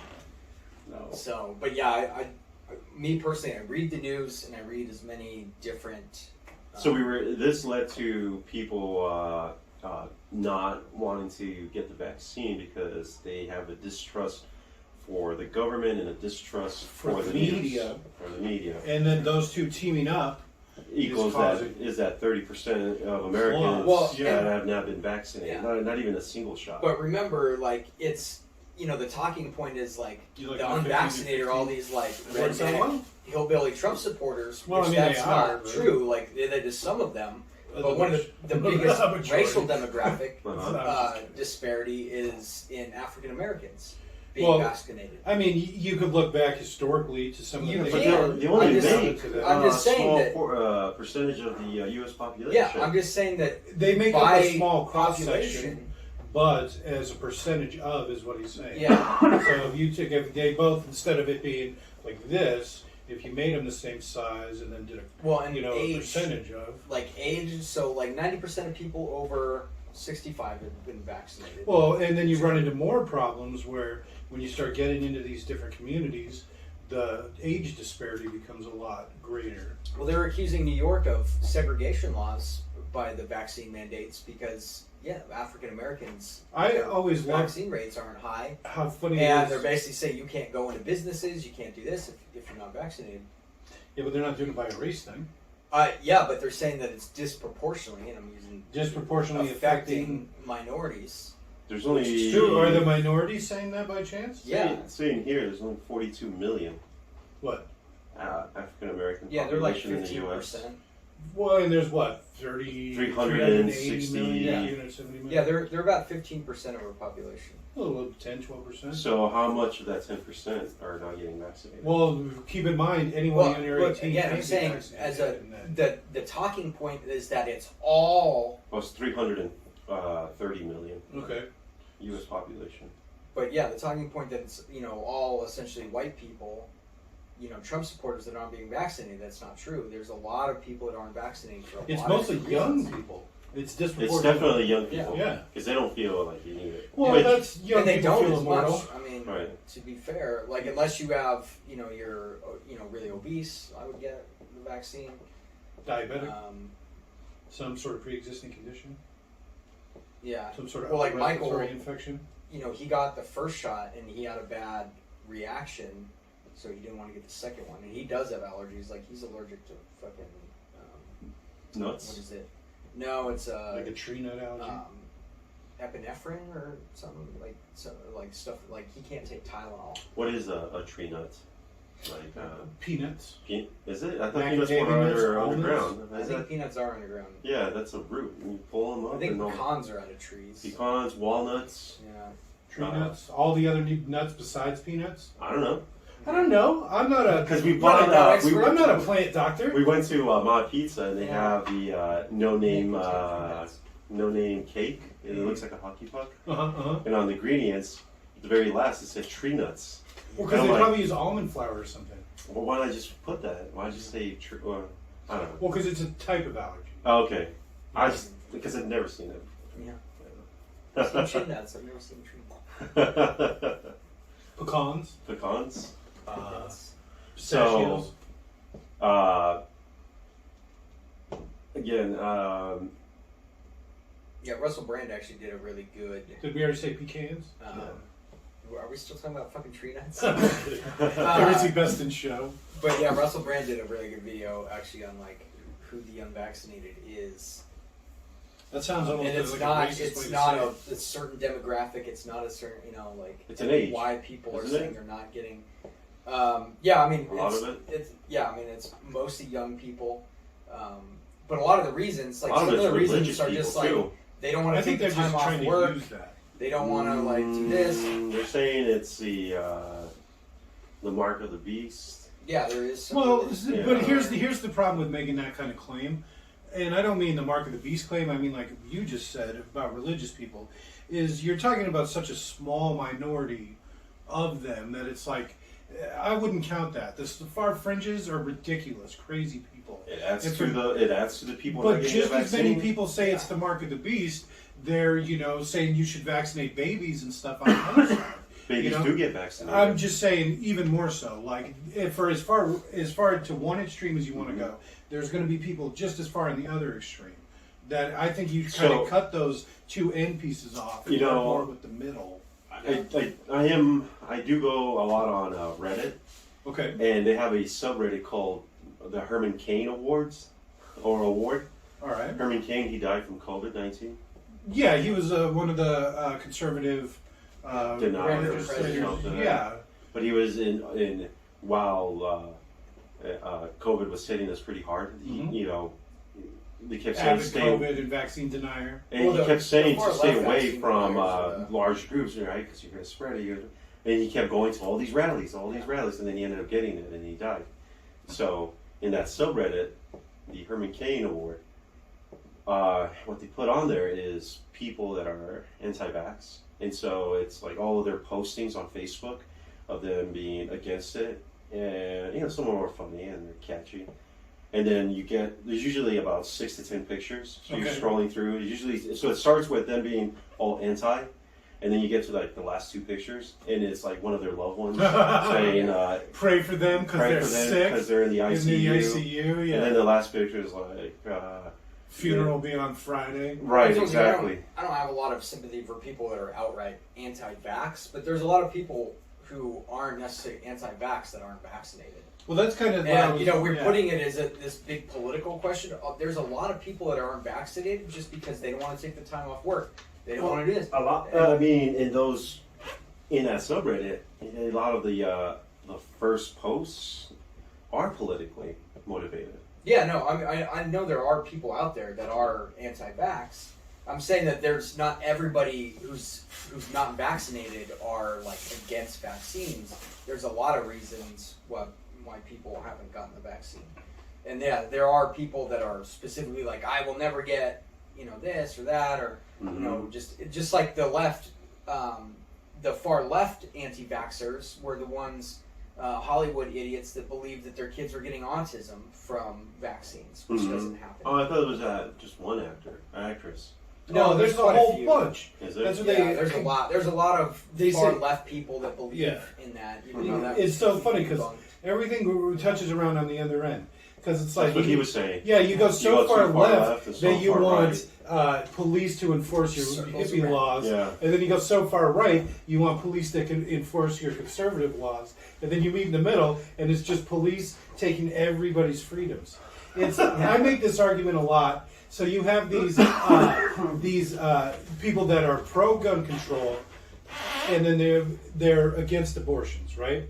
Speaker 4: No.
Speaker 2: So, but yeah, I me personally, I read the news and I read as many different.
Speaker 4: So this led to people not wanting to get the vaccine because they have a distrust for the government and a distrust
Speaker 3: For
Speaker 4: the
Speaker 3: the
Speaker 4: news,
Speaker 3: media.
Speaker 4: for the media.
Speaker 3: And then those two teaming up
Speaker 4: Equals
Speaker 3: causing-
Speaker 4: is that 30% of Americans
Speaker 2: Well,
Speaker 4: that have not been vaccinated,
Speaker 2: Yeah.
Speaker 4: not even a single shot.
Speaker 2: But remember, like it's the talking point is like
Speaker 3: You like
Speaker 2: the
Speaker 3: my
Speaker 2: unvaccinated
Speaker 3: 15
Speaker 2: are all these like
Speaker 3: It works out
Speaker 2: redneck
Speaker 3: well.
Speaker 2: hillbilly Trump supporters,
Speaker 3: Well,
Speaker 2: which
Speaker 3: I mean,
Speaker 2: that's
Speaker 3: they
Speaker 2: not
Speaker 3: are, but-
Speaker 2: true. Like that is some of them.
Speaker 3: The
Speaker 2: But one of the biggest
Speaker 3: majority.
Speaker 2: racial demographic
Speaker 4: Uh-huh.
Speaker 2: disparity is in African Americans being
Speaker 3: Well,
Speaker 2: vaccinated.
Speaker 3: I mean, you could look back historically to some of
Speaker 2: You
Speaker 3: the
Speaker 4: But
Speaker 2: can.
Speaker 4: they only
Speaker 2: I'm just
Speaker 4: make
Speaker 3: saying-
Speaker 2: I'm just saying
Speaker 4: small
Speaker 2: that-
Speaker 4: percentage of the U.S. population.
Speaker 2: Yeah, I'm just saying that
Speaker 3: They make up
Speaker 2: by
Speaker 3: a small cross
Speaker 2: population.
Speaker 3: section, but as a percentage of is what he's saying.
Speaker 2: Yeah.
Speaker 3: So if they both, instead of it being like this, if you made them the same size and then did
Speaker 2: Well, and
Speaker 3: a
Speaker 2: age,
Speaker 3: percentage of.
Speaker 2: like age, so like 90% of people over 65 have been vaccinated.
Speaker 3: Well, and then you run into more problems where when you start getting into these different communities, the age disparity becomes a lot greater.
Speaker 2: Well, they're accusing New York of segregation laws by the vaccine mandates because, African Americans,
Speaker 3: I
Speaker 2: their
Speaker 3: always love
Speaker 2: vaccine rates aren't high,
Speaker 3: how funny
Speaker 2: and
Speaker 3: it
Speaker 2: they're
Speaker 3: is.
Speaker 2: basically saying you can't go into businesses, you can't do this if you're not vaccinated.
Speaker 3: Yeah, but they're not doing it by a race thing.
Speaker 2: Yeah, but they're saying that it's disproportionately, and I'm using
Speaker 3: Disproportionately affecting.
Speaker 2: minorities.
Speaker 4: There's only
Speaker 3: It's true. Are the minorities saying that by chance?
Speaker 2: Yeah.
Speaker 4: Saying here, there's only 42 million
Speaker 3: What?
Speaker 4: African American
Speaker 2: Yeah, they're like
Speaker 4: population in the U.S.
Speaker 2: 15%.
Speaker 3: Well, and there's what? 380
Speaker 4: 360
Speaker 3: million, 370 million?
Speaker 2: Yeah, they're about 15% of our population.
Speaker 3: A little 10, 12%.
Speaker 4: So how much of that 10% are not getting vaccinated?
Speaker 3: Well, keep in mind, anyone
Speaker 2: Well,
Speaker 3: under
Speaker 2: look,
Speaker 3: 18
Speaker 2: again,
Speaker 3: can't
Speaker 2: I'm
Speaker 3: be
Speaker 2: saying
Speaker 3: vaccinated,
Speaker 2: as a
Speaker 3: and then-
Speaker 2: the talking point is that it's all,
Speaker 4: Well, it's 330 million
Speaker 3: Okay.
Speaker 4: U.S. population.
Speaker 2: but yeah, the talking point that it's all essentially white people, Trump supporters that aren't being vaccinated. That's not true. There's a lot of people that aren't vaccinated for a
Speaker 3: It's
Speaker 2: lot
Speaker 3: mostly
Speaker 2: of
Speaker 3: young
Speaker 2: reasons.
Speaker 3: people. It's
Speaker 4: It's
Speaker 3: disproportionate.
Speaker 4: definitely young people.
Speaker 3: Yeah.
Speaker 4: Because they don't feel like you need it.
Speaker 3: Well,
Speaker 4: Which-
Speaker 3: that's young
Speaker 2: And they
Speaker 3: people
Speaker 2: don't
Speaker 3: feel
Speaker 2: as
Speaker 3: immortal.
Speaker 2: much. I mean,
Speaker 4: Right.
Speaker 2: to be fair, like unless you have, you're, really obese, I would get the vaccine.
Speaker 3: Diabetic,
Speaker 2: Some
Speaker 3: some sort of pre-existing condition,
Speaker 2: yeah.
Speaker 3: some sort of
Speaker 2: Well, like
Speaker 3: respiratory
Speaker 2: Michael-
Speaker 3: infection.
Speaker 2: He got the first shot and he had a bad reaction, so he didn't want to get the second one. And he does have allergies. Like he's allergic to fucking what
Speaker 4: Nuts.
Speaker 2: is it? No, it's
Speaker 3: Like a tree nut allergy.
Speaker 2: epinephrine or something like stuff like he can't take Tylenol.
Speaker 4: What is a tree nut? Like,
Speaker 3: Peanuts.
Speaker 4: is it? I thought
Speaker 3: Macadamia
Speaker 4: peanuts were
Speaker 3: nuts, almonds.
Speaker 4: underground.
Speaker 2: I
Speaker 4: Is
Speaker 2: think
Speaker 4: that?
Speaker 2: peanuts are underground.
Speaker 4: Yeah, that's a root. You pull them up
Speaker 2: I think
Speaker 4: and all-
Speaker 2: pecans are out of trees.
Speaker 4: pecans, walnuts.
Speaker 2: Yeah.
Speaker 3: Tree nuts. All the other nuts besides peanuts.
Speaker 4: I don't know.
Speaker 3: I don't know. I'm not a.
Speaker 4: Because we
Speaker 2: Not
Speaker 4: bought,
Speaker 2: a
Speaker 4: we,
Speaker 3: I'm not a plant doctor.
Speaker 4: we went to Ma Pizza and they
Speaker 2: Yeah.
Speaker 4: have the no name
Speaker 2: Nuts.
Speaker 4: cake. It looks like a hockey puck.
Speaker 3: Uh-huh.
Speaker 4: And on the ingredients, at the very last, it said tree nuts.
Speaker 3: Well, because
Speaker 4: And
Speaker 3: they
Speaker 4: I'm like,
Speaker 3: probably use almond flour or something.
Speaker 4: well, why not just put that? Why just say tree? I don't know.
Speaker 3: Well, because it's a type of allergy.
Speaker 4: Oh, okay. I just because I've never seen it.
Speaker 2: Yeah. Seen tree nuts. I've never seen tree nuts.
Speaker 3: Pecans.
Speaker 4: Pecans.
Speaker 3: Pistachios.
Speaker 4: Again,
Speaker 2: Yeah, Russell Brand actually did a really good.
Speaker 3: Did we already say pecans?
Speaker 2: Are we still talking about fucking tree nuts?
Speaker 3: Thursday Best in Show.
Speaker 2: But yeah, Russell Brand did a really good video actually on like who the unvaccinated is,
Speaker 3: That sounds almost
Speaker 2: and it's
Speaker 3: like
Speaker 2: not.
Speaker 3: a racist
Speaker 2: It's
Speaker 3: way
Speaker 2: not
Speaker 3: to say
Speaker 2: a certain demographic. It's not a certain. Like
Speaker 4: it's an age.
Speaker 2: Why people are
Speaker 4: Isn't
Speaker 2: saying
Speaker 4: it?
Speaker 2: they're not getting. Yeah, I mean,
Speaker 4: a lot of it.
Speaker 2: It's yeah, I mean, it's mostly young people. But a lot of the reasons, like
Speaker 4: A lot
Speaker 2: some
Speaker 4: of
Speaker 2: of the
Speaker 4: it's
Speaker 2: reasons,
Speaker 4: religious
Speaker 2: are just
Speaker 4: people,
Speaker 2: like
Speaker 4: too.
Speaker 2: they don't want
Speaker 3: I
Speaker 2: to
Speaker 3: think
Speaker 2: take
Speaker 3: they're
Speaker 2: the time
Speaker 3: just
Speaker 2: off
Speaker 3: trying
Speaker 2: work.
Speaker 3: to use that.
Speaker 2: They don't want to like do this.
Speaker 4: They're saying it's the mark of the beast.
Speaker 2: Yeah, there is. Some
Speaker 3: Well,
Speaker 2: religious-
Speaker 3: but here's the problem with making that kind of claim, and I don't mean the mark of the beast claim. I mean like you just said about religious people, is you're talking about such a small minority of them that it's like I wouldn't count that. The far fringes are ridiculous, crazy people.
Speaker 4: It adds
Speaker 3: And
Speaker 4: to the people.
Speaker 3: But
Speaker 4: not getting
Speaker 3: just
Speaker 4: the
Speaker 3: as many
Speaker 4: vaccine.
Speaker 3: people say it's the mark of the beast, they're saying you should vaccinate babies and stuff on the other side.
Speaker 4: Babies do get vaccinated.
Speaker 3: I'm just saying, even more so. Like, for as far to one extreme as you want to go, there's going to be people just as far in the other extreme. That I think you kind of cut those two end pieces off and work more with the middle.
Speaker 4: I do go a lot on Reddit.
Speaker 3: Okay.
Speaker 4: And they have a subreddit called the Herman Cain Awards, or award.
Speaker 3: All right.
Speaker 4: Herman Cain, he died from COVID-19.
Speaker 3: Yeah, he was one of the conservative
Speaker 4: deniers.
Speaker 3: Yeah.
Speaker 4: But he was while COVID was hitting us pretty hard. They kept saying
Speaker 3: Avid COVID and vaccine denier.
Speaker 4: And he kept saying to stay away from
Speaker 2: deniers,
Speaker 4: large groups, right? Because you're going to spread it. And he kept going to all these rallies, and then he ended up getting it, and he died. So in that subreddit, the Herman Cain Award, what they put on there is people that are anti-vax, and so it's like all of their postings on Facebook of them being against it, and some are more funny and they're catchy. And then there's usually about 6 to 10 pictures. So you're scrolling through. So it starts with them being all anti, and then you get to like the last 2 pictures, and it's like one of their loved ones saying,
Speaker 3: "Pray for them because they're sick
Speaker 4: because they're in the ICU."
Speaker 3: Yeah.
Speaker 4: And then the last picture is like
Speaker 3: funeral being on Friday.
Speaker 4: Right, exactly.
Speaker 2: I don't have a lot of sympathy for people that are outright anti-vax, but there's a lot of people who aren't necessarily anti-vax that aren't vaccinated.
Speaker 3: Well, that's kind of
Speaker 2: we're putting it as this big political question. There's a lot of people that aren't vaccinated just because they don't want to take the time off work. They don't want to do this.
Speaker 4: A lot. I mean, in that subreddit, a lot of the first posts are politically motivated.
Speaker 2: Yeah, no, I know there are people out there that are anti-vax. I'm saying that there's not everybody who's not vaccinated are like against vaccines. There's a lot of reasons why people haven't gotten the vaccine. And yeah, there are people that are specifically like, I will never get, this or that, or just like the left, the far left anti-vaxxers were the ones, Hollywood idiots that believe that their kids were getting autism from vaccines, which doesn't happen.
Speaker 4: Oh, I thought it was just one actress.
Speaker 3: No, there's a whole bunch.
Speaker 4: Is there?
Speaker 3: That's what
Speaker 2: There's a lot. There's a lot of far
Speaker 3: say,
Speaker 2: left people that believe in that. Even though that
Speaker 3: it's so funny because everything touches around on the other end. Because it's like
Speaker 4: that's what he was saying.
Speaker 3: Yeah, you go so far left that you want
Speaker 4: right.
Speaker 3: Police to enforce your hippie laws,
Speaker 4: yeah.
Speaker 3: And then you go so far right, you want police that can enforce your conservative laws, and then you meet in the middle, and it's just police taking everybody's freedoms. I make this argument a lot. So you have these people that are pro-gun control, and then they're against abortions, right?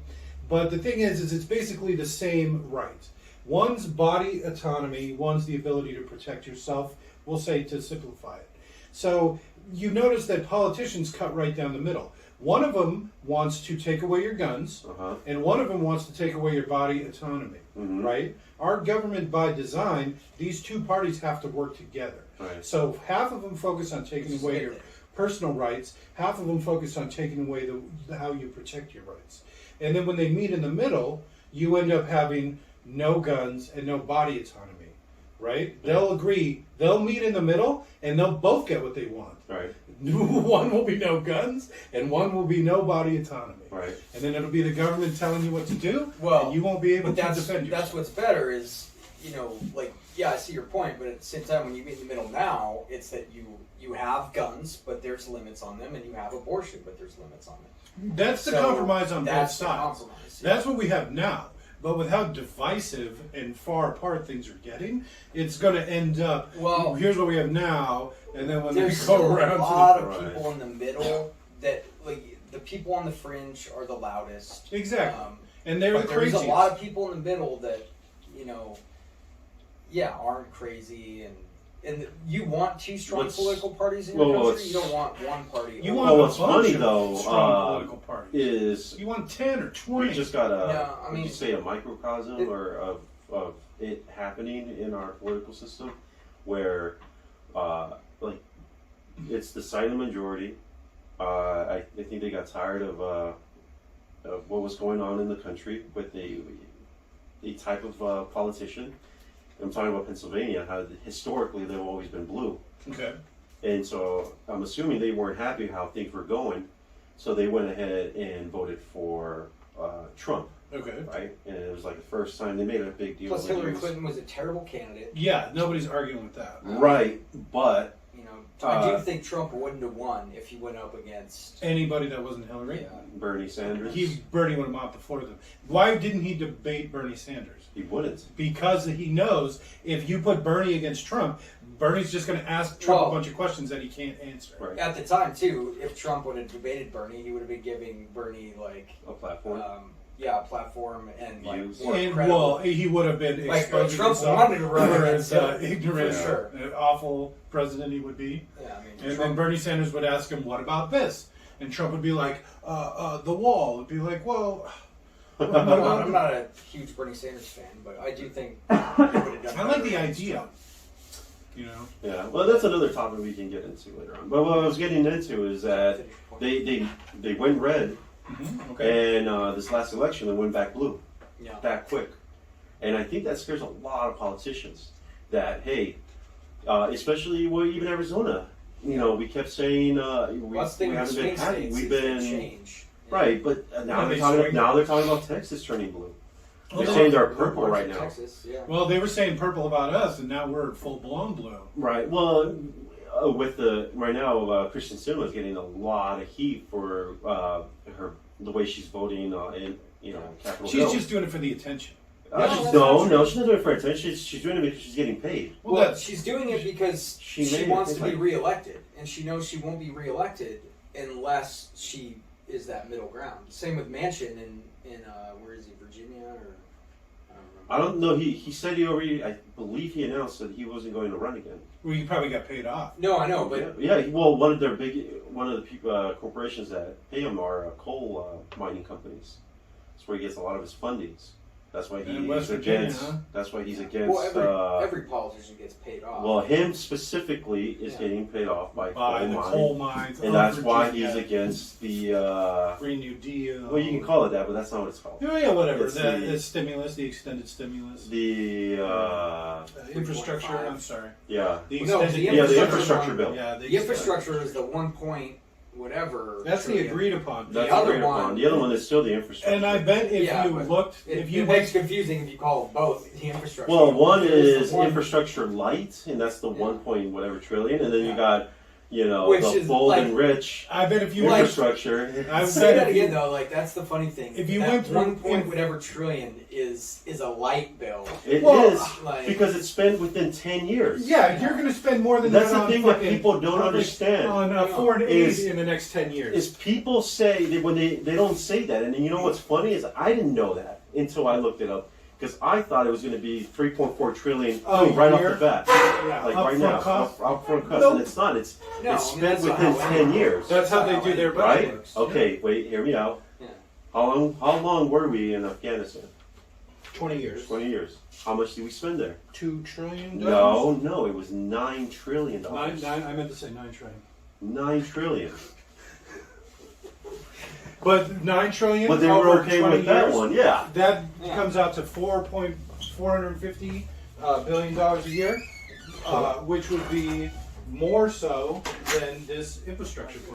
Speaker 3: But the thing is it's basically the same right. One's body autonomy, one's the ability to protect yourself, we'll say to simplify it. So you notice that politicians cut right down the middle. One of them wants to take away your guns, and one of them wants to take away your body autonomy, right? Our government, by design, these two parties have to work together.
Speaker 4: Right.
Speaker 3: So half of them focus on taking away your personal rights, half of them focus on taking away how you protect your rights. And then when they meet in the middle, you end up having no guns and no body autonomy, right? Yeah. They'll agree, they'll meet in the middle, and they'll both get what they want.
Speaker 4: Right.
Speaker 3: One will be no guns, and one will be no body autonomy.
Speaker 4: Right.
Speaker 3: And then it'll be the government telling you what to do,
Speaker 2: well,
Speaker 3: and you won't be able to defend yourself.
Speaker 2: That's what's better is, I see your point, but at the same time, when you meet in the middle now, it's that you have guns, but there's limits on them, and you have abortion, but there's limits on them.
Speaker 3: That's the compromise on both sides.
Speaker 2: Yeah.
Speaker 3: That's what we have now. But with how divisive and far apart things are getting, it's going to end up.
Speaker 2: Well,
Speaker 3: here's what we have now, and then when they
Speaker 2: there's
Speaker 3: go
Speaker 2: still
Speaker 3: around
Speaker 2: a lot
Speaker 3: to
Speaker 2: of people in the middle that like the people on the fringe are the loudest.
Speaker 3: exactly, and they're the
Speaker 2: But there's
Speaker 3: craziest.
Speaker 2: a lot of people in the middle that aren't crazy and you want two strong political parties in your country. You don't want one party.
Speaker 3: You want
Speaker 4: what's
Speaker 3: a bunch
Speaker 4: funny
Speaker 3: of
Speaker 4: though
Speaker 3: strong political parties.
Speaker 4: is
Speaker 3: You want 10 or 20.
Speaker 4: we just got
Speaker 2: No,
Speaker 4: would you say a microcosm of it happening in our political system, where like it's the silent majority. I think they got tired of what was going on in the country with a type of politician. I'm talking about Pennsylvania, how historically they've always been blue.
Speaker 3: Okay.
Speaker 4: And so I'm assuming they weren't happy how things were going, so they went ahead and voted for Trump,
Speaker 3: Okay.
Speaker 4: right? And it was like the first time they made a big deal.
Speaker 2: Plus,
Speaker 4: when he
Speaker 2: Hillary
Speaker 4: was-
Speaker 2: Clinton was a terrible candidate.
Speaker 3: Yeah, nobody's arguing with that.
Speaker 4: Right, but
Speaker 2: I do think Trump wouldn't have won if he went up against.
Speaker 3: Anybody that wasn't Hillary,
Speaker 2: Yeah.
Speaker 4: Bernie Sanders,
Speaker 3: Bernie would have mopped the floor with him. Why didn't he debate Bernie Sanders?
Speaker 4: he wouldn't.
Speaker 3: Because he knows if you put Bernie against Trump, Bernie's just going to ask Trump
Speaker 2: Well,
Speaker 3: a bunch of questions that he can't answer.
Speaker 4: Right.
Speaker 2: At the time, too, if Trump would have debated Bernie, he would have been giving Bernie
Speaker 4: A platform.
Speaker 2: a platform and
Speaker 4: Views.
Speaker 2: more
Speaker 3: And
Speaker 2: credible.
Speaker 3: well, he would have been
Speaker 2: Like,
Speaker 3: exposing
Speaker 2: Trump
Speaker 3: himself
Speaker 2: wanted to run
Speaker 3: for
Speaker 2: against
Speaker 3: his
Speaker 2: Hillary.
Speaker 3: ignorant,
Speaker 2: For sure.
Speaker 3: awful president he would be.
Speaker 2: Yeah, I mean,
Speaker 3: And then
Speaker 2: Trump,
Speaker 3: Bernie Sanders would ask him, "What about this?" And Trump would be like, "The wall." Would be like, "Well,
Speaker 2: I'm not a huge Bernie Sanders fan, but I do think he would have done.
Speaker 3: I like
Speaker 2: better
Speaker 3: the
Speaker 2: against
Speaker 3: idea."
Speaker 2: Trump.
Speaker 3: You know.
Speaker 4: Yeah, well, that's another topic we can get into later on. But what I was getting into is that
Speaker 2: Finish your point.
Speaker 4: they went red,
Speaker 3: Okay.
Speaker 4: and this last election they went back blue.
Speaker 2: Yeah.
Speaker 4: That quick. And I think that scares a lot of politicians that, hey, especially even Arizona, we kept saying we
Speaker 2: That's the thing with
Speaker 4: haven't
Speaker 2: swing
Speaker 4: been happy.
Speaker 2: states
Speaker 4: We've
Speaker 2: is they
Speaker 4: been
Speaker 2: change.
Speaker 4: right, but now
Speaker 3: Yeah,
Speaker 4: they're
Speaker 3: they
Speaker 4: talking.
Speaker 3: swing.
Speaker 4: Now they're talking about Texas turning blue.
Speaker 3: Well,
Speaker 4: They're
Speaker 3: they-
Speaker 4: saying they're
Speaker 2: Blue
Speaker 4: purple
Speaker 2: parts
Speaker 4: right
Speaker 2: of
Speaker 4: now.
Speaker 2: Texas, yeah.
Speaker 3: Well, they were saying purple about us, and now we're full blown blue.
Speaker 4: Right. Well, with right now, Kristen Sinema is getting a lot of heat for the way she's voting in Capitol
Speaker 3: She's
Speaker 4: Hill.
Speaker 3: just doing it for the attention.
Speaker 2: No, that's
Speaker 4: no,
Speaker 2: not true.
Speaker 4: she's not doing it for attention. She's doing it because she's getting paid.
Speaker 3: Well,
Speaker 2: Well,
Speaker 3: that's-
Speaker 2: she's doing it because
Speaker 4: She
Speaker 2: she
Speaker 4: made it.
Speaker 2: wants
Speaker 4: It's
Speaker 2: to be
Speaker 4: like-
Speaker 2: reelected, and she knows she won't be reelected unless she is that middle ground. Same with Manchin in where is he, Virginia or
Speaker 4: I don't know. He said he already. I believe he announced that he wasn't going to run again.
Speaker 3: Well, you probably got paid off.
Speaker 2: No, I know, but
Speaker 4: Well, one of the corporations that pay him are coal mining companies. That's where he gets a lot of his fundings. That's why
Speaker 3: In
Speaker 4: he's
Speaker 3: West Virginia,
Speaker 4: against.
Speaker 3: huh?
Speaker 4: That's why he's against.
Speaker 2: well, every politician gets paid off.
Speaker 4: Well, him specifically is
Speaker 2: Yeah.
Speaker 4: getting paid off by
Speaker 3: By
Speaker 4: coal
Speaker 3: the
Speaker 4: mine,
Speaker 3: coal mines,
Speaker 4: and
Speaker 3: of
Speaker 4: that's why
Speaker 3: Virginia.
Speaker 4: he's against the.
Speaker 3: Green New Deal.
Speaker 4: Well, you can call it that, but that's not what it's called.
Speaker 3: Yeah, whatever.
Speaker 4: It's
Speaker 3: The stimulus, the extended stimulus.
Speaker 4: The
Speaker 3: Infrastructure,
Speaker 2: 3.5.
Speaker 3: I'm sorry.
Speaker 4: yeah.
Speaker 3: The
Speaker 2: No,
Speaker 3: extended
Speaker 2: the
Speaker 4: the infrastructure bill.
Speaker 3: Yeah,
Speaker 2: the infrastructure is the 1 point whatever.
Speaker 3: That's the
Speaker 2: trillion.
Speaker 3: agreed upon.
Speaker 4: That's
Speaker 2: The other
Speaker 4: agreed upon.
Speaker 2: one-
Speaker 4: The other one is still the infrastructure.
Speaker 3: And I bet if
Speaker 2: Yeah,
Speaker 3: you
Speaker 2: but
Speaker 3: looked,
Speaker 2: It,
Speaker 3: if you
Speaker 2: it
Speaker 3: went,
Speaker 2: makes confusing if you call both the infrastructure.
Speaker 4: Well, one
Speaker 2: There's
Speaker 4: is
Speaker 2: the one-
Speaker 4: infrastructure light, and that's the
Speaker 2: Yeah.
Speaker 4: 1 point whatever trillion, and then you
Speaker 2: Yeah.
Speaker 4: got,
Speaker 2: Which
Speaker 4: the
Speaker 2: is
Speaker 4: bold
Speaker 2: like-
Speaker 4: and rich
Speaker 3: I bet if you
Speaker 2: Like-
Speaker 4: infrastructure.
Speaker 3: I
Speaker 2: Say
Speaker 3: bet
Speaker 2: that
Speaker 3: if you-
Speaker 2: again though, like that's the funny thing.
Speaker 3: If you
Speaker 2: that
Speaker 3: went through
Speaker 2: 1 point
Speaker 3: in-
Speaker 2: whatever trillion is a light bill.
Speaker 4: It is
Speaker 3: Well,
Speaker 2: like-
Speaker 4: because it's spent within 10 years.
Speaker 3: Yeah, you're going to spend more than
Speaker 4: That's
Speaker 3: that
Speaker 4: the
Speaker 3: on
Speaker 4: thing that
Speaker 3: fucking-
Speaker 4: people don't understand.
Speaker 3: on foreign aid
Speaker 4: Is-
Speaker 3: in the next 10 years.
Speaker 4: Is people say that when they don't say that, and you know what's funny is I didn't know that until I looked it up because I thought it was going to be 3.4 trillion right off
Speaker 3: here?
Speaker 4: the bat,
Speaker 3: Yeah,
Speaker 4: like
Speaker 3: upfront
Speaker 4: right now,
Speaker 3: cost?
Speaker 4: upfront cost,
Speaker 3: Nope.
Speaker 4: and it's not. It's
Speaker 2: No, I mean,
Speaker 4: spent
Speaker 2: that's not
Speaker 4: within
Speaker 2: how
Speaker 4: 10
Speaker 2: any-
Speaker 4: years.
Speaker 3: That's how they do their
Speaker 4: Right?
Speaker 3: budgets.
Speaker 4: Okay, wait, hear me out.
Speaker 2: Yeah.
Speaker 4: How long were we in Afghanistan?
Speaker 3: 20 years.
Speaker 4: 20 years. How much did we spend there?
Speaker 3: $2 trillion?
Speaker 4: No, it was $9 trillion.
Speaker 3: Nine, I meant to say 9 trillion.
Speaker 4: 9 trillion.
Speaker 3: But 9 trillion
Speaker 4: But they were
Speaker 3: over
Speaker 4: okay
Speaker 3: 20
Speaker 4: with that
Speaker 3: years,
Speaker 4: one, yeah.
Speaker 3: That
Speaker 2: Yeah.
Speaker 3: comes out to $4.450 billion a year, which would be more so than this infrastructure plan.